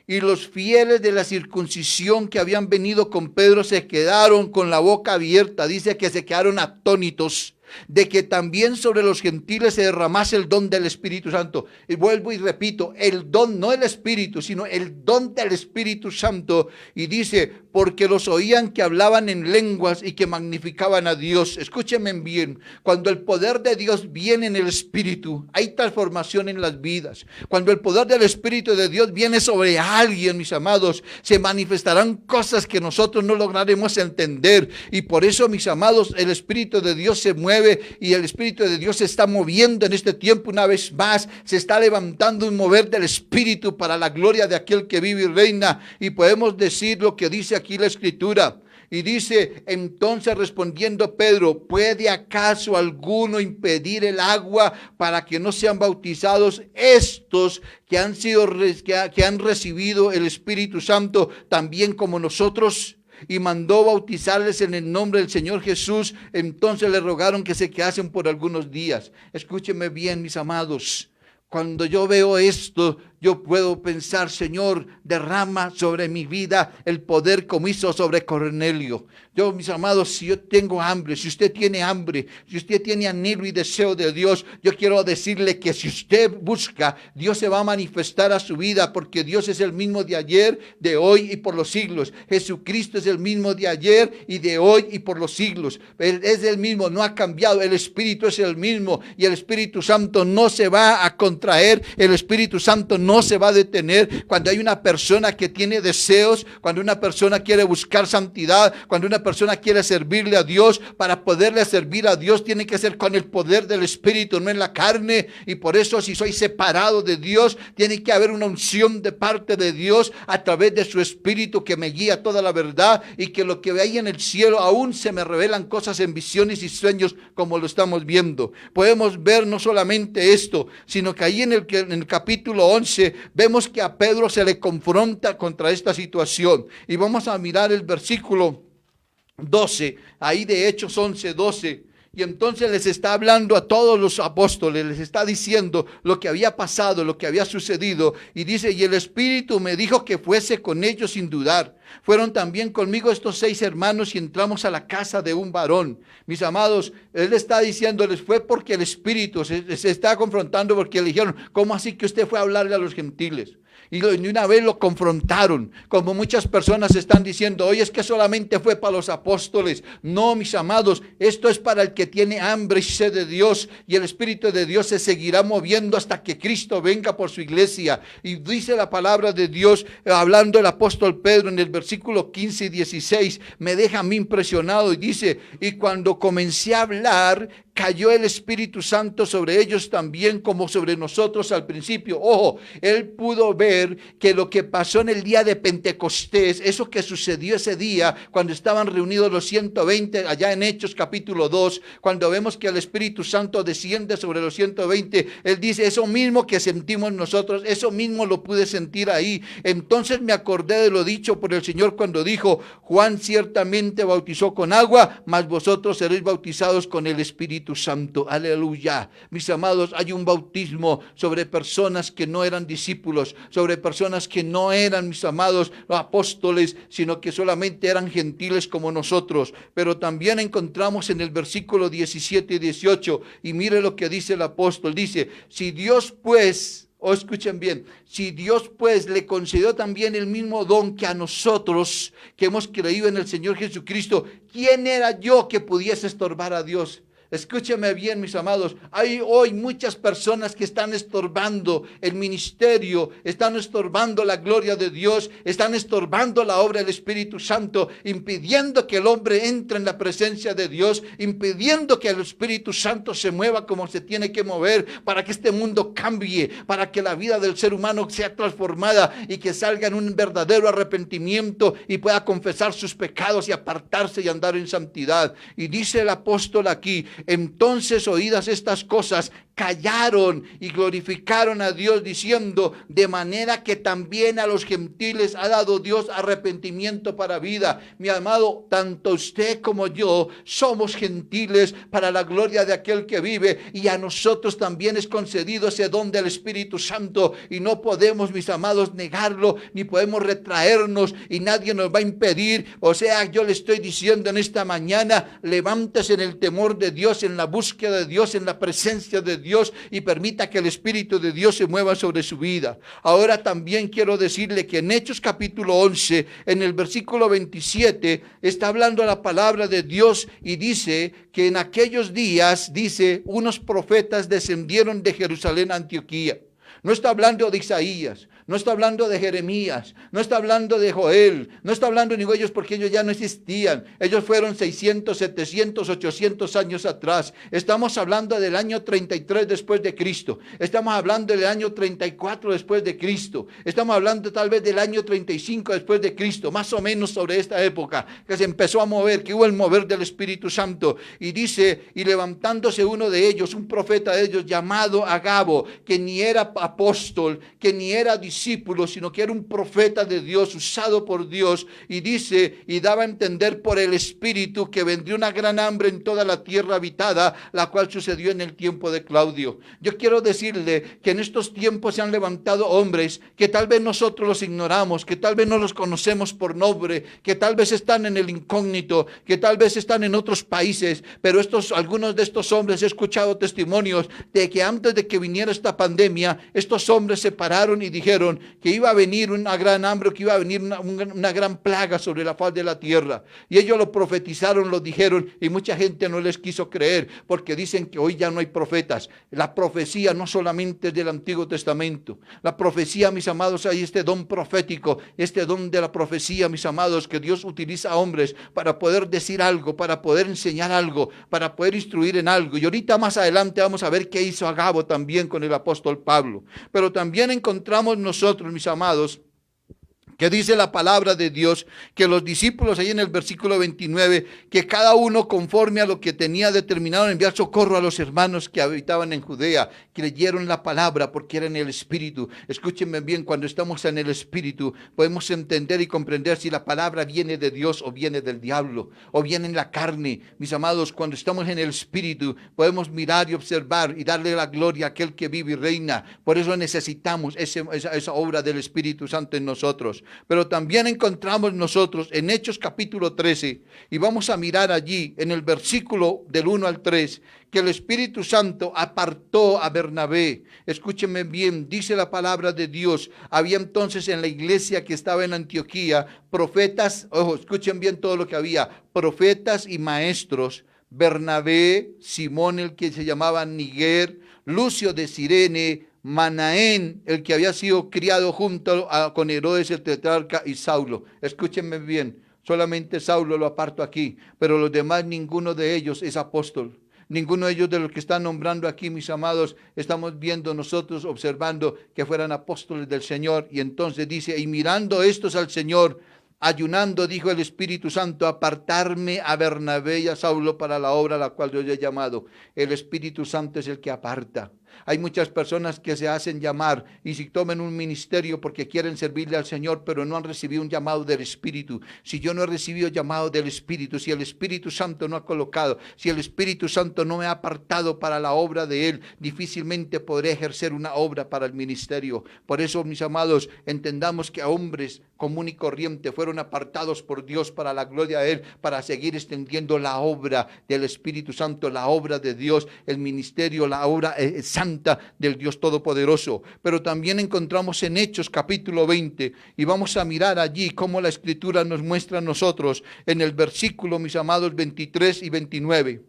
Y los fieles de la circuncisión que habían venido con Pedro se quedaron con la boca abierta. Dice que se quedaron atónitos de que también sobre los gentiles se derramase el don del Espíritu Santo. Y vuelvo y repito, el don, no el Espíritu, sino el don del Espíritu Santo. Y dice: porque los oían que hablaban en lenguas y que magnificaban a Dios. Escúchenme bien, cuando el poder de Dios viene en el Espíritu, hay transformación en las vidas. Cuando el poder del Espíritu de Dios viene sobre alguien, mis amados, se manifestarán cosas que nosotros no lograremos entender. Y por eso, mis amados, el Espíritu de Dios se mueve, y el Espíritu de Dios se está moviendo en este tiempo una vez más. Se está levantando un mover del Espíritu para la gloria de aquel que vive y reina. Y podemos decir lo que dice aquí la Escritura. Y dice: entonces respondiendo Pedro: ¿puede acaso alguno impedir el agua para que no sean bautizados estos que han recibido el Espíritu Santo también como nosotros? Y mandó bautizarles en el nombre del Señor Jesús. Entonces le rogaron que se quedasen por algunos días. Escúchenme bien, mis amados. Cuando yo veo esto, yo puedo pensar: Señor, derrama sobre mi vida el poder como hizo sobre Cornelio. Yo, mis amados, si yo tengo hambre, si usted tiene hambre, si usted tiene anhelo y deseo de Dios, yo quiero decirle que si usted busca, Dios se va a manifestar a su vida, porque Dios es el mismo de ayer, de hoy y por los siglos. Jesucristo es el mismo de ayer y de hoy y por los siglos. Él es el mismo, no ha cambiado. El Espíritu es el mismo, y el Espíritu Santo no se va a contraer. El Espíritu Santo no se va a detener. Cuando hay una persona que tiene deseos, cuando una persona quiere buscar santidad, cuando una persona quiere servirle a Dios, para poderle servir a Dios tiene que ser con el poder del Espíritu, no en la carne. Y por eso, si soy separado de Dios, tiene que haber una unción de parte de Dios a través de su Espíritu que me guía toda la verdad, y que lo que ve ahí en el cielo aún se me revelan cosas en visiones y sueños, como lo estamos viendo. Podemos ver no solamente esto, sino que ahí en el capítulo 11 vemos que a Pedro se le confronta contra esta situación. Y vamos a mirar el versículo 12, ahí de Hechos 11:12. Y entonces les está hablando a todos los apóstoles, les está diciendo lo que había pasado, lo que había sucedido. Y dice: y el Espíritu me dijo que fuese con ellos sin dudar. Fueron también conmigo estos 6 hermanos y entramos a la casa de un varón. Mis amados, él está diciéndoles, fue porque el Espíritu se está confrontando, porque le dijeron: ¿cómo así que usted fue a hablarle a los gentiles? Y de una vez lo confrontaron, como muchas personas están diciendo: oye, es que solamente fue para los apóstoles. No, mis amados, esto es para el que tiene hambre y sed de Dios, y el Espíritu de Dios se seguirá moviendo hasta que Cristo venga por su iglesia. Y dice la palabra de Dios, hablando el apóstol Pedro en el versículo 15 y 16, me deja a mí impresionado, y dice: y cuando comencé a hablar, cayó el Espíritu Santo sobre ellos también, como sobre nosotros al principio. Ojo, él pudo ver que lo que pasó en el día de Pentecostés, eso que sucedió ese día, cuando estaban reunidos los 120, allá en Hechos capítulo 2, cuando vemos que el Espíritu Santo desciende sobre los 120, él dice: eso mismo que sentimos nosotros, eso mismo lo pude sentir ahí. Entonces me acordé de lo dicho por el Señor cuando dijo: Juan ciertamente bautizó con agua, mas vosotros seréis bautizados con el Espíritu Santo. Aleluya. Mis amados, hay un bautismo sobre personas que no eran discípulos, sobre personas que no eran, mis amados, apóstoles, sino que solamente eran gentiles como nosotros. Pero también encontramos en el versículo 17 y 18, y mire lo que dice el apóstol. Dice: si Dios pues, escuchen bien, si Dios pues le concedió también el mismo don que a nosotros, que hemos creído en el Señor Jesucristo, ¿quién era yo que pudiese estorbar a Dios? Escúcheme bien, mis amados, hay hoy muchas personas que están estorbando el ministerio, están estorbando la gloria de Dios, están estorbando la obra del Espíritu Santo, impidiendo que el hombre entre en la presencia de Dios, impidiendo que el Espíritu Santo se mueva como se tiene que mover, para que este mundo cambie, para que la vida del ser humano sea transformada y que salga en un verdadero arrepentimiento y pueda confesar sus pecados y apartarse y andar en santidad. Y dice el apóstol aquí: entonces, oídas estas cosas, callaron y glorificaron a Dios, diciendo: de manera que también a los gentiles ha dado Dios arrepentimiento para vida. Mi amado, tanto usted como yo somos gentiles para la gloria de aquel que vive, y a nosotros también es concedido ese don del Espíritu Santo, y no podemos, mis amados, negarlo, ni podemos retraernos, y nadie nos va a impedir. O sea, yo le estoy diciendo en esta mañana: levántese en el temor de Dios, en la búsqueda de Dios, en la presencia de Dios, y permita que el Espíritu de Dios se mueva sobre su vida. Ahora también quiero decirle que en Hechos capítulo 11, en el versículo 27, está hablando la palabra de Dios, y dice que en aquellos días, dice, unos profetas descendieron de Jerusalén a Antioquía. No está hablando de Isaías, no está hablando de Jeremías, no está hablando de Joel, no está hablando ni de ellos, porque ellos ya no existían. Ellos fueron 600, 700, 800 años atrás. Estamos hablando del año 33 después de Cristo. Estamos hablando del año 34 después de Cristo. Estamos hablando tal vez del año 35 después de Cristo, más o menos sobre esta época, que se empezó a mover, que hubo el mover del Espíritu Santo. Y dice: y levantándose uno de ellos, un profeta de ellos, llamado Agabo, que ni era apóstol, que ni era discípulo, sino que era un profeta de Dios, usado por Dios, y dice, y daba a entender por el Espíritu que vendría una gran hambre en toda la tierra habitada, la cual sucedió en el tiempo de Claudio. Yo quiero decirle que en estos tiempos se han levantado hombres que tal vez nosotros los ignoramos, que tal vez no los conocemos por nombre, que tal vez están en el incógnito, que tal vez están en otros países, pero algunos de estos hombres, he escuchado testimonios de que antes de que viniera esta pandemia, estos hombres se pararon y dijeron: dijeron que iba a venir una gran hambre, que iba a venir una gran plaga sobre la faz de la tierra. Y ellos lo profetizaron, lo dijeron, y mucha gente no les quiso creer, porque dicen que hoy ya no hay profetas. La profecía no solamente es del Antiguo Testamento. La profecía, mis amados, hay este don profético, este don de la profecía, mis amados, que Dios utiliza a hombres para poder decir algo, para poder enseñar algo, para poder instruir en algo. Y ahorita más adelante vamos a ver qué hizo Agabo también con el apóstol Pablo. Pero también encontramos nosotros, mis amados, que dice la palabra de Dios, que los discípulos ahí en el versículo 29, que cada uno conforme a lo que tenía determinado enviar socorro a los hermanos que habitaban en Judea, creyeron la palabra porque era en el Espíritu. Escúchenme bien, cuando estamos en el Espíritu podemos entender y comprender si la palabra viene de Dios o viene del diablo, o viene en la carne. Mis amados, cuando estamos en el Espíritu podemos mirar y observar y darle la gloria a aquel que vive y reina. Por eso necesitamos esa obra del Espíritu Santo en nosotros. Pero también encontramos nosotros en Hechos capítulo 13, y vamos a mirar allí en el versículo del 1 al 3, que el Espíritu Santo apartó a Bernabé. Escúchenme bien, dice la palabra de Dios, había entonces en la iglesia que estaba en Antioquía profetas, ojo, escuchen bien todo lo que había, profetas y maestros, Bernabé, Simón el que se llamaba Niger, Lucio de Cirene, Manaén, el que había sido criado junto con Herodes el tetrarca, y Saulo. Escúchenme bien, solamente Saulo lo aparto aquí, pero los demás, ninguno de ellos es apóstol. Ninguno de ellos de los que están nombrando aquí, mis amados, estamos viendo nosotros, observando que fueran apóstoles del Señor. Y entonces dice, y mirando estos al Señor, ayunando, dijo el Espíritu Santo, apartarme a Bernabé y a Saulo para la obra a la cual yo he llamado. El Espíritu Santo es el que aparta. Hay muchas personas que se hacen llamar y si toman un ministerio porque quieren servirle al Señor, pero no han recibido un llamado del Espíritu. Si yo no he recibido llamado del Espíritu, si el Espíritu Santo no ha colocado, si el Espíritu Santo no me ha apartado para la obra de Él, difícilmente podré ejercer una obra para el ministerio. Por eso, mis amados, entendamos que a hombres común y corriente fueron apartados por Dios para la gloria de Él, para seguir extendiendo la obra del Espíritu Santo, la obra de Dios, el ministerio, la obra santa del Dios Todopoderoso. Pero también encontramos en Hechos capítulo 20 y vamos a mirar allí cómo la Escritura nos muestra a nosotros en el versículo, mis amados, 23 y 29.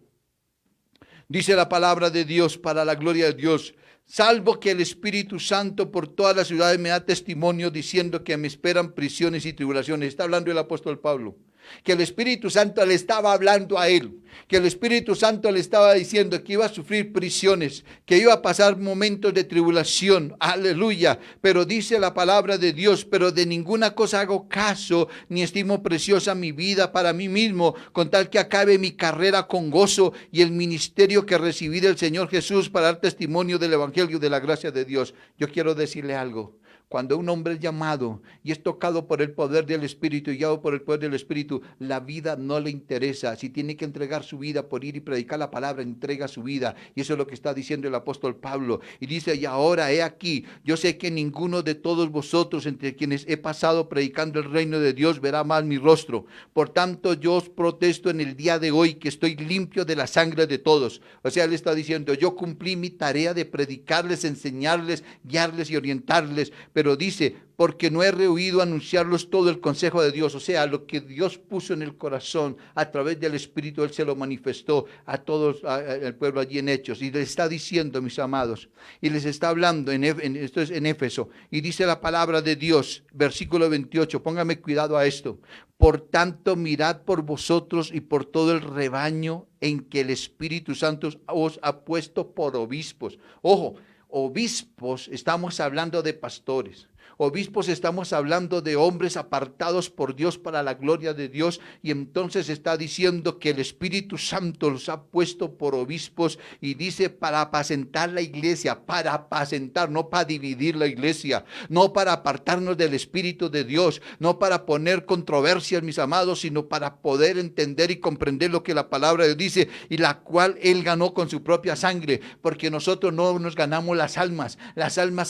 Dice la palabra de Dios para la gloria de Dios: salvo que el Espíritu Santo por todas las ciudades me da testimonio diciendo que me esperan prisiones y tribulaciones. Está hablando el apóstol Pablo, que el Espíritu Santo le estaba hablando a él, que el Espíritu Santo le estaba diciendo que iba a sufrir prisiones, que iba a pasar momentos de tribulación, aleluya. Pero dice la palabra de Dios, pero de ninguna cosa hago caso, ni estimo preciosa mi vida para mí mismo, con tal que acabe mi carrera con gozo y el ministerio que recibí del Señor Jesús para dar testimonio del Evangelio de la gracia de Dios. Yo quiero decirle algo. Cuando un hombre es llamado y es tocado por el poder del Espíritu y guiado por el poder del Espíritu, la vida no le interesa. Si tiene que entregar su vida por ir y predicar la palabra, entrega su vida. Y eso es lo que está diciendo el apóstol Pablo. Y dice, y ahora he aquí, yo sé que ninguno de todos vosotros, entre quienes he pasado predicando el reino de Dios, verá más mi rostro. Por tanto, yo os protesto en el día de hoy que estoy limpio de la sangre de todos. O sea, él está diciendo, yo cumplí mi tarea de predicarles, enseñarles, guiarles y orientarles. Pero dice, porque no he rehuido anunciarlos todo el consejo de Dios. O sea, lo que Dios puso en el corazón a través del Espíritu, Él se lo manifestó a todos, al pueblo allí en Hechos. Y les está diciendo, mis amados, y les está hablando, esto es en Éfeso, y dice la palabra de Dios, versículo 28, póngame cuidado a esto. Por tanto, mirad por vosotros y por todo el rebaño en que el Espíritu Santo os ha puesto por obispos. Ojo, obispos, estamos hablando de pastores. Obispos, estamos hablando de hombres apartados por Dios para la gloria de Dios. Y entonces está diciendo que el Espíritu Santo los ha puesto por obispos. Y dice para apacentar la iglesia, para apacentar, no para dividir la iglesia, no para apartarnos del Espíritu de Dios, no para poner controversias, mis amados, sino para poder entender y comprender lo que la palabra de Dios dice, y la cual Él ganó con su propia sangre, porque nosotros no nos ganamos las almas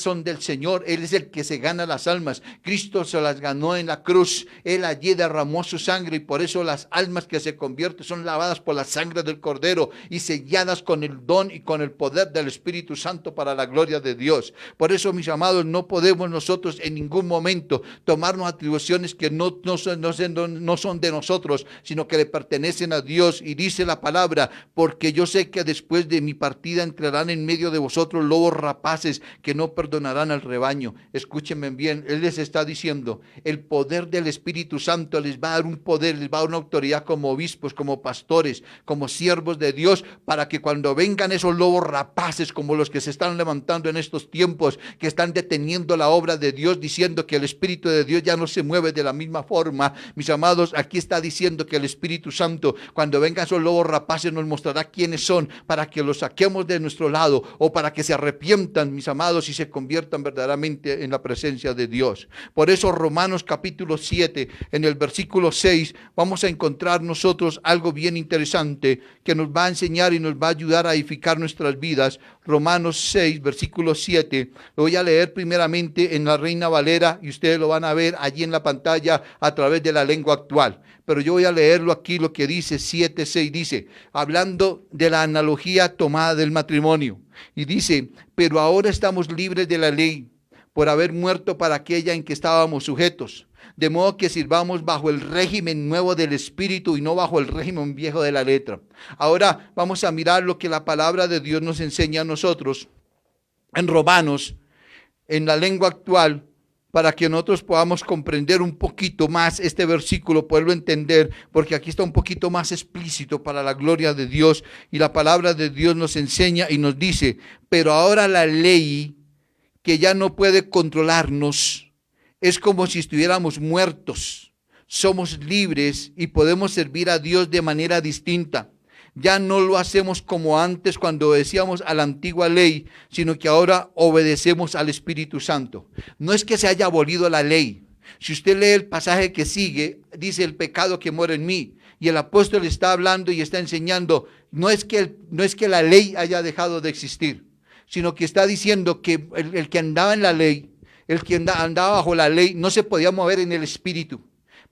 son del Señor. Él es el que se gana gana las almas. Cristo se las ganó en la cruz. Él allí derramó su sangre y por eso las almas que se convierten son lavadas por la sangre del Cordero y selladas con el don y con el poder del Espíritu Santo para la gloria de Dios. Por eso, mis amados, no podemos nosotros en ningún momento tomarnos atribuciones que no son de nosotros, sino que le pertenecen a Dios. Y dice la palabra, porque yo sé que después de mi partida entrarán en medio de vosotros lobos rapaces que no perdonarán al rebaño. Escúchenme bien, Él les está diciendo, el poder del Espíritu Santo les va a dar un poder, les va a dar una autoridad como obispos, como pastores, como siervos de Dios, para que cuando vengan esos lobos rapaces como los que se están levantando en estos tiempos, que están deteniendo la obra de Dios, diciendo que el Espíritu de Dios ya no se mueve de la misma forma. Mis amados, aquí está diciendo que el Espíritu Santo, cuando vengan esos lobos rapaces, nos mostrará quiénes son, para que los saquemos de nuestro lado, o para que se arrepientan, mis amados, y se conviertan verdaderamente en la presencia de Dios. Por eso Romanos capítulo 7, en el versículo 6, vamos a encontrar nosotros algo bien interesante que nos va a enseñar y nos va a ayudar a edificar nuestras vidas. Romanos 6, versículo 7, lo voy a leer primeramente en la Reina Valera y ustedes lo van a ver allí en la pantalla a través de la lengua actual. Pero yo voy a leerlo aquí, lo que dice 7:6, dice, hablando de la analogía tomada del matrimonio. Y dice, pero ahora estamos libres de la ley, por haber muerto para aquella en que estábamos sujetos. De modo que sirvamos bajo el régimen nuevo del Espíritu y no bajo el régimen viejo de la letra. Ahora vamos a mirar lo que la palabra de Dios nos enseña a nosotros en Romanos, en la lengua actual, para que nosotros podamos comprender un poquito más este versículo, poderlo entender, porque aquí está un poquito más explícito para la gloria de Dios. Y la palabra de Dios nos enseña y nos dice, pero ahora la ley, que ya no puede controlarnos, es como si estuviéramos muertos. Somos libres y podemos servir a Dios de manera distinta. Ya no lo hacemos como antes cuando obedecíamos a la antigua ley, sino que ahora obedecemos al Espíritu Santo. No es que se haya abolido la ley. Si usted lee el pasaje que sigue, dice el pecado que mora en mí. Y el apóstol está hablando y está enseñando, no es que la ley haya dejado de existir, sino que está diciendo que el que andaba en la ley, el que andaba bajo la ley, no se podía mover en el Espíritu.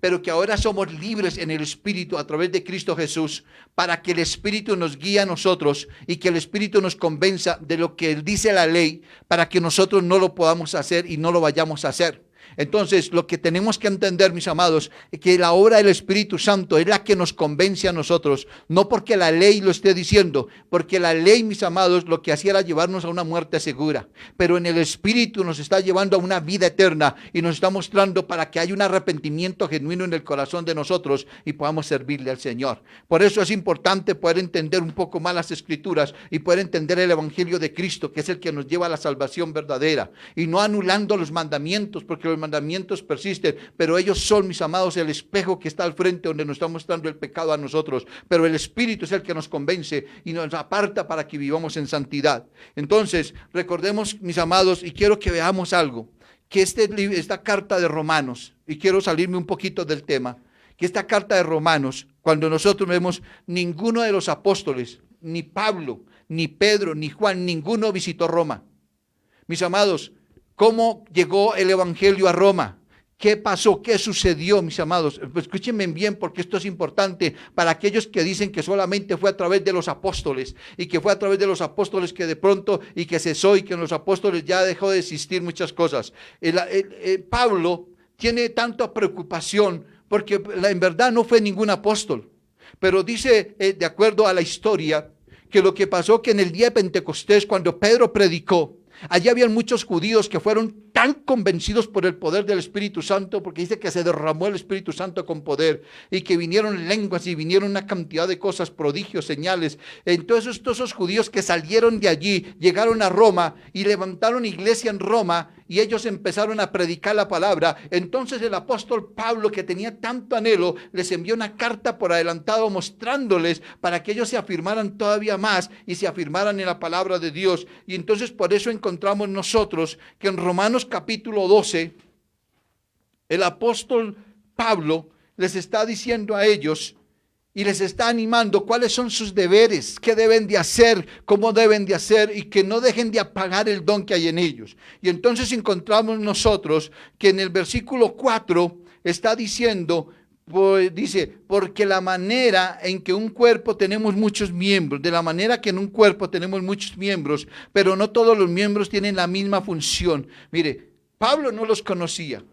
Pero que ahora somos libres en el Espíritu a través de Cristo Jesús, para que el Espíritu nos guíe a nosotros y que el Espíritu nos convenza de lo que dice la ley, para que nosotros no lo podamos hacer y no lo vayamos a hacer. Entonces, lo que tenemos que entender, mis amados, es que la obra del Espíritu Santo es la que nos convence a nosotros, no porque la ley lo esté diciendo, porque la ley, mis amados, lo que hacía era llevarnos a una muerte segura, pero en el Espíritu nos está llevando a una vida eterna y nos está mostrando para que haya un arrepentimiento genuino en el corazón de nosotros y podamos servirle al Señor. Por eso es importante poder entender un poco más las Escrituras y poder entender el Evangelio de Cristo, que es el que nos lleva a la salvación verdadera, y no anulando los mandamientos, porque los mandamientos persisten, pero ellos son, mis amados, el espejo que está al frente donde nos está mostrando el pecado a nosotros, pero el Espíritu es el que nos convence y nos aparta para que vivamos en santidad. Entonces, recordemos, mis amados, y quiero que veamos algo, que esta carta de Romanos, y quiero salirme un poquito del tema, que esta carta de Romanos, cuando nosotros vemos, ninguno de los apóstoles, ni Pablo, ni Pedro, ni Juan, ninguno visitó Roma. Mis amados, ¿cómo llegó el Evangelio a Roma? ¿Qué pasó? ¿Qué sucedió, mis amados? Pues escúchenme bien, porque esto es importante para aquellos que dicen que solamente fue a través de los apóstoles y que fue a través de los apóstoles que de pronto y que cesó y que en los apóstoles ya dejó de existir muchas cosas. Pablo tiene tanta preocupación porque en verdad no fue ningún apóstol, pero dice, de acuerdo a la historia, que lo que pasó que en el día de Pentecostés, cuando Pedro predicó, allí habían muchos judíos que fueron tan convencidos por el poder del Espíritu Santo, porque dice que se derramó el Espíritu Santo con poder, y que vinieron lenguas y vinieron una cantidad de cosas, prodigios, señales. Entonces todos esos judíos que salieron de allí, llegaron a Roma y levantaron iglesia en Roma, y ellos empezaron a predicar la palabra. Entonces el apóstol Pablo, que tenía tanto anhelo, les envió una carta por adelantado mostrándoles para que ellos se afirmaran todavía más y se afirmaran en la palabra de Dios. Y entonces por eso encontramos nosotros que en Romanos capítulo 12, el apóstol Pablo les está diciendo a ellos y les está animando cuáles son sus deberes, qué deben de hacer, cómo deben de hacer y que no dejen de apagar el don que hay en ellos. Y entonces encontramos nosotros que en el versículo 4 está diciendo, pues, dice, porque la manera en que un cuerpo tenemos muchos miembros, de la manera que en un cuerpo tenemos muchos miembros, pero no todos los miembros tienen la misma función. Mire, Pablo no los conocía.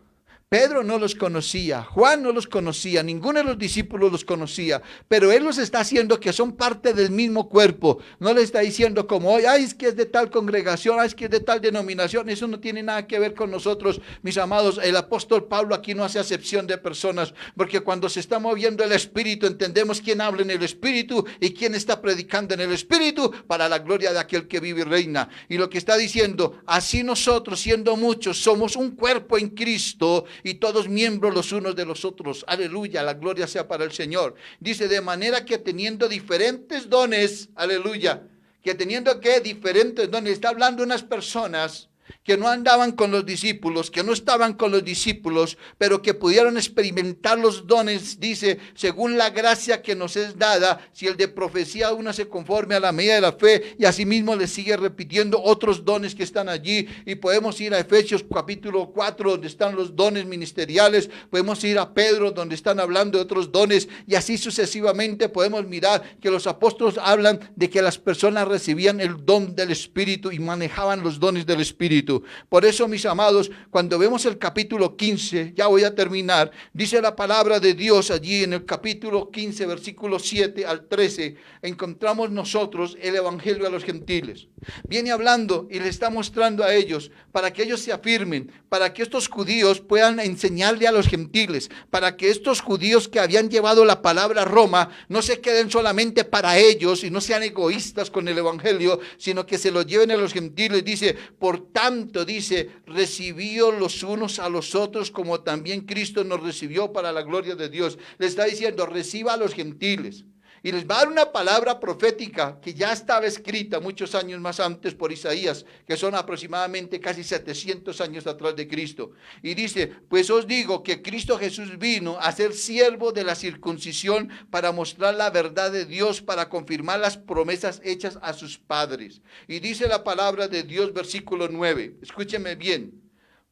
Pedro no los conocía, Juan no los conocía, ninguno de los discípulos los conocía, pero él los está haciendo que son parte del mismo cuerpo. No le está diciendo como hoy, ay, es que es de tal congregación, ay, es que es de tal denominación. Eso no tiene nada que ver con nosotros, mis amados. El apóstol Pablo aquí no hace acepción de personas, porque cuando se está moviendo el Espíritu, entendemos quién habla en el Espíritu y quién está predicando en el Espíritu para la gloria de aquel que vive y reina. Y lo que está diciendo, así nosotros, siendo muchos, somos un cuerpo en Cristo, y todos miembros los unos de los otros. Aleluya, la gloria sea para el Señor. Dice, de manera que teniendo diferentes dones, aleluya, que teniendo que diferentes dones, está hablando de unas personas que no andaban con los discípulos, que no estaban con los discípulos, pero que pudieron experimentar los dones, dice, según la gracia que nos es dada, si el de profecía una se conforme a la medida de la fe, y asimismo le sigue repitiendo otros dones que están allí, y podemos ir a Efesios capítulo 4, donde están los dones ministeriales, podemos ir a Pedro, donde están hablando de otros dones, y así sucesivamente podemos mirar que los apóstoles hablan de que las personas recibían el don del Espíritu y manejaban los dones del Espíritu. Por eso, mis amados, cuando vemos el capítulo 15, ya voy a terminar, dice la palabra de Dios allí en el capítulo 15, versículo 7 al 13, encontramos nosotros el evangelio a los gentiles. Viene hablando y le está mostrando a ellos para que ellos se afirmen, para que estos judíos puedan enseñarle a los gentiles, para que estos judíos que habían llevado la palabra a Roma no se queden solamente para ellos y no sean egoístas con el evangelio, sino que se lo lleven a los gentiles. Dice, por tanto, dice, recibíos los unos a los otros como también Cristo nos recibió para la gloria de Dios. Le está diciendo, reciba a los gentiles. Y les va a dar una palabra profética que ya estaba escrita muchos años más antes por Isaías, que son aproximadamente casi 700 años atrás de Cristo. Y dice, pues os digo que Cristo Jesús vino a ser siervo de la circuncisión para mostrar la verdad de Dios, para confirmar las promesas hechas a sus padres. Y dice la palabra de Dios, versículo 9, escúcheme bien.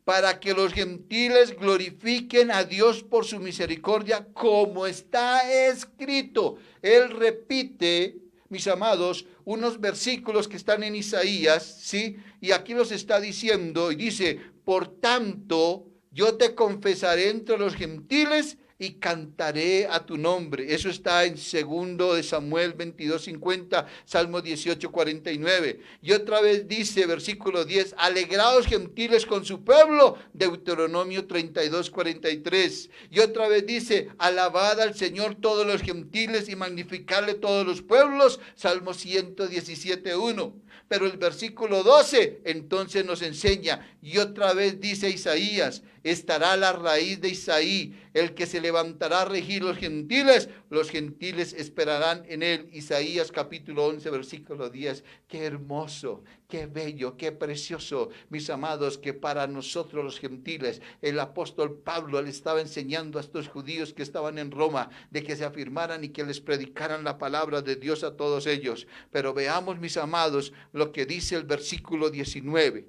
Para que los gentiles glorifiquen a Dios por su misericordia, como está escrito. Él repite, mis amados, unos versículos que están en Isaías, ¿sí? Y aquí los está diciendo, y dice, por tanto, yo te confesaré entre los gentiles y cantaré a tu nombre. Eso está en 2 de Samuel 22:50, Salmo 18:49. Y otra vez dice, versículo 10, alegraos gentiles con su pueblo, Deuteronomio 32:43. Y otra vez dice, alabad al Señor todos los gentiles y magnificarle todos los pueblos, Salmo 117:1. Pero el versículo 12 entonces nos enseña, y otra vez dice Isaías, estará la raíz de Isaí, el que se levantará a regir los gentiles esperarán en él. Isaías capítulo 11, versículo 10. Qué hermoso, qué bello, qué precioso, mis amados, que para nosotros los gentiles, el apóstol Pablo le estaba enseñando a estos judíos que estaban en Roma, de que se afirmaran y que les predicaran la palabra de Dios a todos ellos. Pero veamos, mis amados, lo que dice el versículo 19.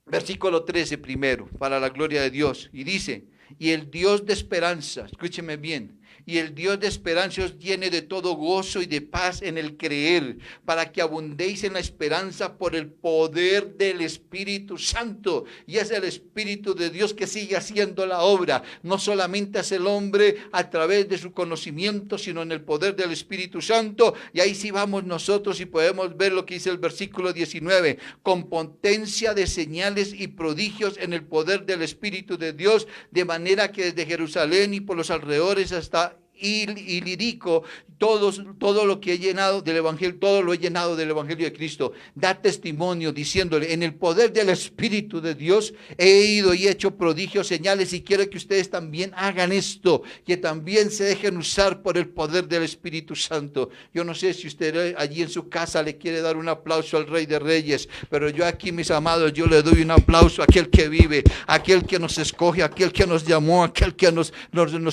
Versículo 13 primero, para la gloria de Dios. Y dice, y el Dios de esperanza, escúcheme bien, y el Dios de esperanza os llene de todo gozo y de paz en el creer, para que abundéis en la esperanza por el poder del Espíritu Santo. Y es el Espíritu de Dios que sigue haciendo la obra. No solamente hace el hombre a través de su conocimiento, sino en el poder del Espíritu Santo. Y ahí sí vamos nosotros y podemos ver lo que dice el versículo 19. Con potencia de señales y prodigios en el poder del Espíritu de Dios, de manera que desde Jerusalén y por los alrededores hasta Ilírico, todo lo que he llenado del Evangelio, todo lo he llenado del Evangelio de Cristo. Da testimonio diciéndole, en el poder del Espíritu de Dios he ido y he hecho prodigios, señales, y quiero que ustedes también hagan esto, que también se dejen usar por el poder del Espíritu Santo. Yo no sé si usted allí en su casa le quiere dar un aplauso al Rey de Reyes, pero yo aquí, mis amados, yo le doy un aplauso a aquel que vive, a aquel que nos escoge, a aquel que nos llamó, a aquel que nos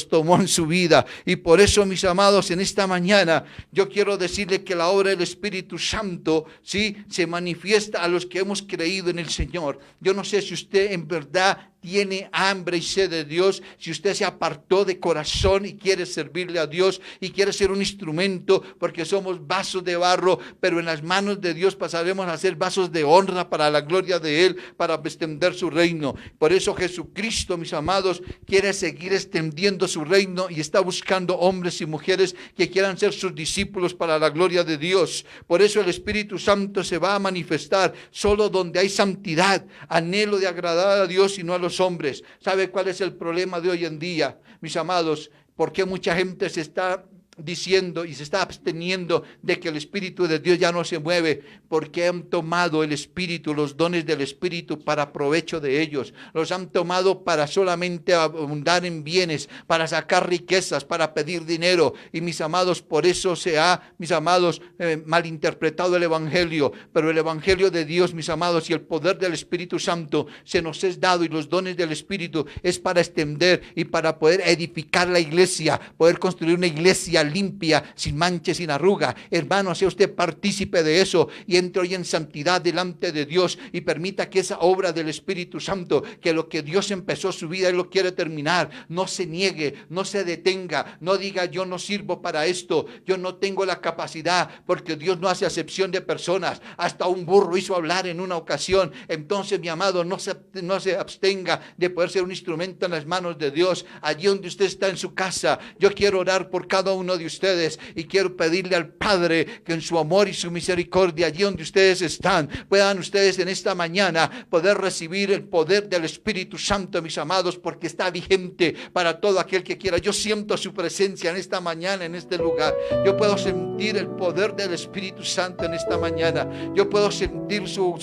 tomó en su vida. Y por eso, mis amados, en esta mañana yo quiero decirle que la obra del Espíritu Santo, ¿sí?, se manifiesta a los que hemos creído en el Señor. Yo no sé si usted en verdad tiene hambre y sed de Dios, si usted se apartó de corazón y quiere servirle a Dios y quiere ser un instrumento, porque somos vasos de barro, pero en las manos de Dios pasaremos a ser vasos de honra para la gloria de Él, para extender su reino. Por eso Jesucristo, mis amados, quiere seguir extendiendo su reino y está buscando hombres y mujeres que quieran ser sus discípulos para la gloria de Dios. Por eso el Espíritu Santo se va a manifestar solo donde hay santidad, anhelo de agradar a Dios y no a los hombres. ¿Sabe cuál es el problema de hoy en día, mis amados? ¿Por qué mucha gente se está diciendo y se está absteniendo de que el Espíritu de Dios ya no se mueve? Porque han tomado el Espíritu, los dones del Espíritu para provecho de ellos. Los han tomado para solamente abundar en bienes, para sacar riquezas, para pedir dinero. Y mis amados, por eso se ha, mis amados, malinterpretado el Evangelio. Pero el Evangelio de Dios, mis amados, y el poder del Espíritu Santo se nos es dado, y los dones del Espíritu es para extender y para poder edificar la iglesia, poder construir una iglesia limpia, sin mancha, sin arruga. Hermano, sea usted partícipe de eso y entre hoy en santidad delante de Dios y permita que esa obra del Espíritu Santo, que lo que Dios empezó su vida, Él lo quiere terminar. No se niegue, no se detenga, no diga yo no sirvo para esto, yo no tengo la capacidad, porque Dios no hace acepción de personas. Hasta un burro hizo hablar en una ocasión. Entonces, mi amado, no se abstenga de poder ser un instrumento en las manos de Dios. Allí donde usted está en su casa, yo quiero orar por cada uno de ustedes y quiero pedirle al Padre que en su amor y su misericordia, allí donde ustedes están, puedan ustedes en esta mañana poder recibir el poder del Espíritu Santo, mis amados, porque está vigente para todo aquel que quiera. Yo siento su presencia en esta mañana, en este lugar. Yo puedo sentir el poder del Espíritu Santo en esta mañana. Yo puedo sentir su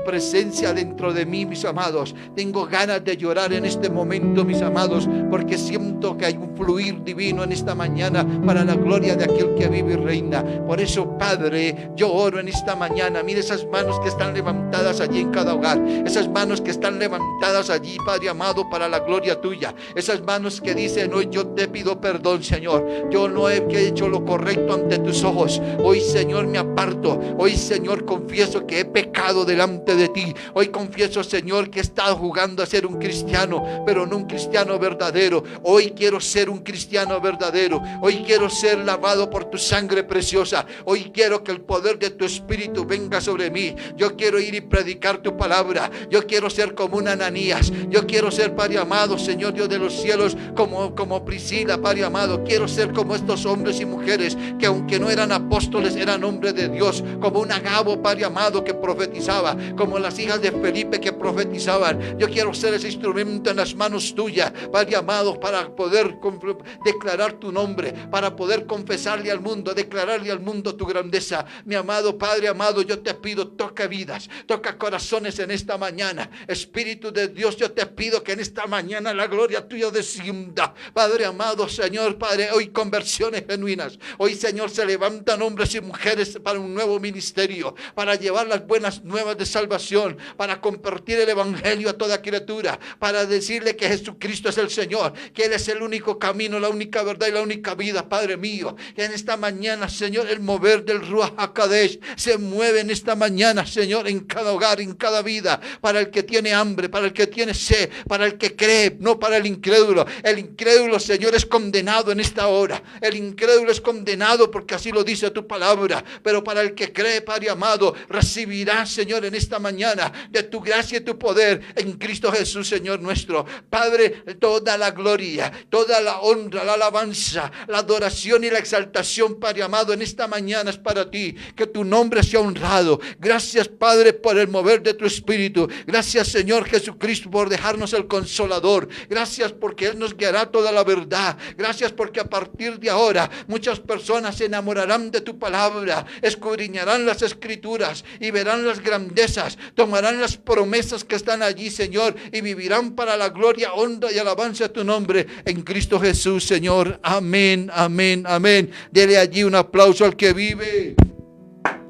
presencia dentro de mí, mis amados. Tengo ganas de llorar en este momento, mis amados, porque siento que hay un fluir divino en esta mañana para la gloria de aquel que vive y reina. Por eso, Padre, yo oro en esta mañana. Mire esas manos que están levantadas allí en cada hogar, esas manos que están levantadas allí, Padre amado, para la gloria tuya. Esas manos que dicen hoy: yo te pido perdón, Señor, yo no he hecho lo correcto ante tus ojos. Hoy, Señor, me aparto. Hoy, Señor, confieso que he pecado delante de ti. Hoy confieso, Señor, que he estado jugando a ser un cristiano, pero no un cristiano verdadero. Hoy quiero ser un cristiano verdadero. Hoy quiero ser lavado por tu sangre preciosa. Hoy quiero que el poder de tu Espíritu venga sobre mí. Yo quiero ir y predicar tu palabra. Yo quiero ser como un Ananías. Yo quiero ser, Padre amado, Señor Dios de los cielos, como Priscila, Padre amado. Quiero ser como estos hombres y mujeres que, aunque no eran apóstoles, eran hombres de Dios, como un Agabo, Padre amado, que profetizaba, como las hijas de Felipe que profetizaban. Yo quiero ser ese instrumento en las manos tuyas, Padre amado, para poder declarar tu nombre, para poder confesarle al mundo, declararle al mundo tu grandeza. Mi amado Padre amado, yo te pido, toca vidas, toca corazones en esta mañana. Espíritu de Dios, yo te pido que en esta mañana la gloria tuya descienda. Padre amado, Señor, Padre, hoy conversiones genuinas. Hoy, Señor, se levantan hombres y mujeres para un nuevo ministerio, para llevar las buenas nuevas de salvación, para compartir el Evangelio a toda criatura, para decirle que Jesucristo es el Señor, que Él es el único camino, la única verdad y la única vida, Padre mío. Que en esta mañana, Señor, el mover del Ruach HaKodesh se mueve en esta mañana, Señor, en cada hogar, en cada vida, para el que tiene hambre, para el que tiene sed, para el que cree, no para el incrédulo. El incrédulo, Señor, es condenado en esta hora. El incrédulo es condenado porque así lo dice tu palabra. Pero para el que cree, Padre amado, recibirá, Señor, en esta mañana de tu gracia y tu poder en Cristo Jesús, Señor nuestro. Padre, toda la gloria, toda la honra, la alabanza, la adoración y la exaltación, Padre amado, en esta mañana es para ti. Que tu nombre sea honrado. Gracias, Padre, por el mover de tu Espíritu. Gracias, Señor Jesucristo, por dejarnos el Consolador. Gracias porque Él nos guiará toda la verdad. Gracias porque a partir de ahora muchas personas se enamorarán de tu palabra, escudriñarán las Escrituras y verán las grandezas, tomarán las promesas que están allí, Señor, y vivirán para la gloria, honra y alabanza a tu nombre en Cristo Jesús, Señor. Amén, amén, amén. Dele allí un aplauso al que vive.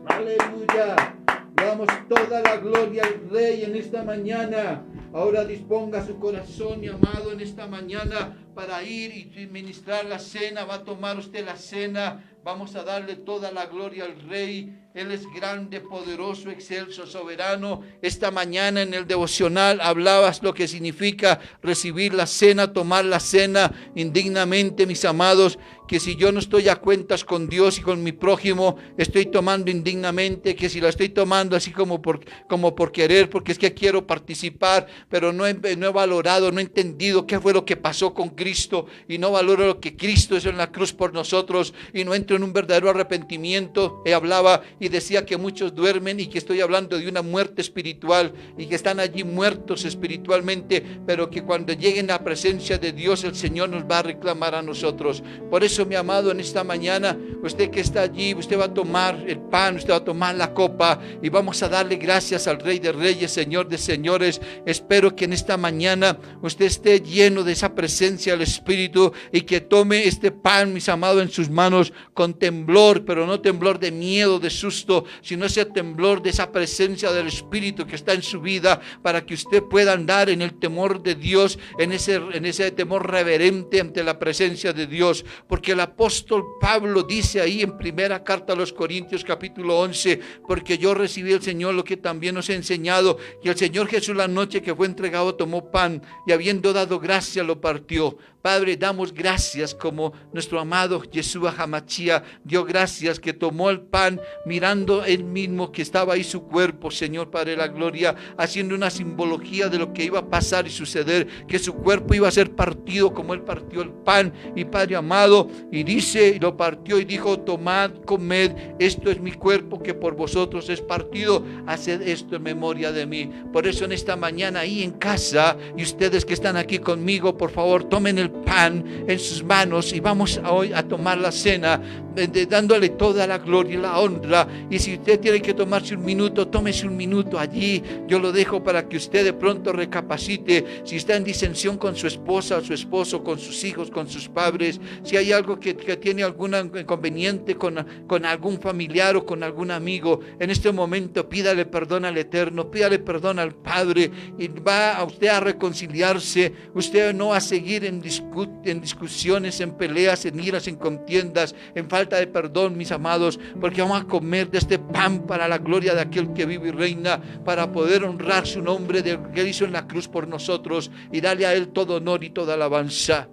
Aleluya. Damos toda la gloria al Rey en esta mañana. Ahora disponga su corazón, mi amado, en esta mañana para ir y ministrar la cena. Va a tomar usted la cena. Vamos a darle toda la gloria al Rey. Él es grande, poderoso, excelso, soberano. Esta mañana en el devocional hablabas lo que significa recibir la cena, tomar la cena indignamente, mis amados, que si yo no estoy a cuentas con Dios y con mi prójimo, estoy tomando indignamente, que si la estoy tomando así como por querer, porque es que quiero participar, pero no he valorado, no he entendido qué fue lo que pasó con Cristo, y no valoro lo que Cristo hizo en la cruz por nosotros, y no entro en un verdadero arrepentimiento. Hablaba y decía que muchos duermen, y que estoy hablando de una muerte espiritual, y que están allí muertos espiritualmente, pero que cuando lleguen a la presencia de Dios, el Señor nos va a reclamar a nosotros. Por eso, mi amado, en esta mañana, usted que está allí, usted va a tomar el pan, usted va a tomar la copa, y vamos a darle gracias al Rey de Reyes, Señor de Señores. Espero que en esta mañana usted esté lleno de esa presencia del Espíritu, y que tome este pan, mis amados, en sus manos con temblor, pero no temblor de miedo, de susto, sino ese temblor de esa presencia del Espíritu que está en su vida, para que usted pueda andar en el temor de Dios, en ese temor reverente ante la presencia de Dios. Porque el apóstol Pablo dice ahí en primera carta a los Corintios capítulo 11, porque yo recibí del Señor lo que también nos he enseñado, que el Señor Jesús la noche que fue entregado tomó pan, y habiendo dado gracia lo partió. Padre, damos gracias como nuestro amado Yeshua Hamashia dio gracias, que tomó el pan mirando él mismo que estaba ahí su cuerpo, Señor Padre de la gloria, haciendo una simbología de lo que iba a pasar y suceder, que su cuerpo iba a ser partido como él partió el pan. Y Padre amado, y dice, y lo partió y dijo: tomad, comed, esto es mi cuerpo que por vosotros es partido, haced esto en memoria de mí. Por eso en esta mañana ahí en casa, y ustedes que están aquí conmigo, por favor tomen el pan en sus manos, y vamos hoy a tomar la cena, dándole toda la gloria y la honra. Y si usted tiene que tomarse un minuto, tómese un minuto allí. Yo lo dejo para que usted de pronto recapacite, si está en disensión con su esposa o su esposo, con sus hijos, con sus padres, si hay algo que tiene algún inconveniente con algún familiar o con algún amigo, en este momento pídale perdón al Eterno, pídale perdón al Padre, y va a usted a reconciliarse. Usted no va a seguir en discusiones, en peleas, en iras, en contiendas, en falta de perdón, mis amados, porque vamos a comer de este pan para la gloria de aquel que vive y reina, para poder honrar su nombre de que él hizo en la cruz por nosotros, y darle a él todo honor y toda alabanza.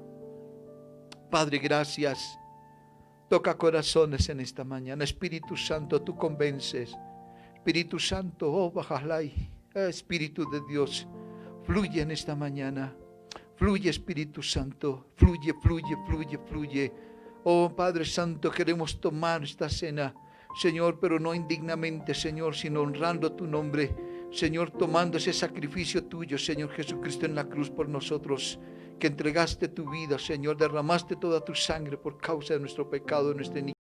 Padre, gracias. Toca corazones en esta mañana. Espíritu Santo, tú convences. Espíritu Santo, oh Bajalai, Espíritu de Dios, fluye en esta mañana. Fluye, Espíritu Santo, fluye, fluye, fluye, fluye. Oh Padre Santo, queremos tomar esta cena, Señor, pero no indignamente, Señor, sino honrando tu nombre, Señor, tomando ese sacrificio tuyo, Señor Jesucristo, en la cruz por nosotros, que entregaste tu vida, Señor, derramaste toda tu sangre por causa de nuestro pecado, de nuestra iniquidad.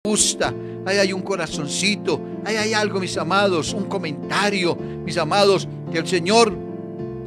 Gusta, ahí hay un corazoncito, ahí hay algo, mis amados, un comentario, mis amados, que el Señor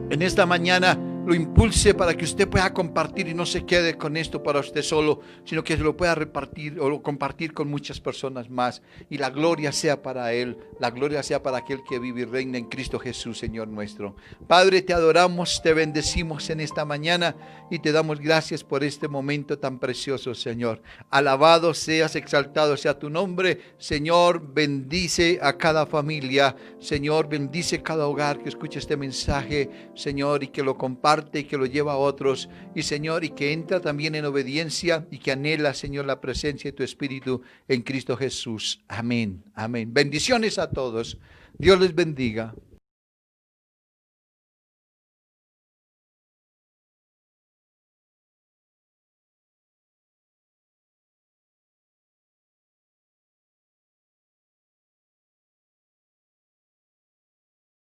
en esta mañana lo impulse para que usted pueda compartir y no se quede con esto para usted solo, sino que lo pueda repartir o compartir con muchas personas más. Y la gloria sea para Él, la gloria sea para aquel que vive y reina en Cristo Jesús, Señor nuestro. Padre, te adoramos, te bendecimos en esta mañana y te damos gracias por este momento tan precioso, Señor. Alabado seas, exaltado sea tu nombre. Señor, bendice a cada familia. Señor, bendice cada hogar que escuche este mensaje, Señor, y que lo comparte y que lo lleva a otros. Y Señor, y que entra también en obediencia y que anhela, Señor, la presencia de tu Espíritu en Cristo Jesús. Amén, amén. Bendiciones a todos. Dios les bendiga.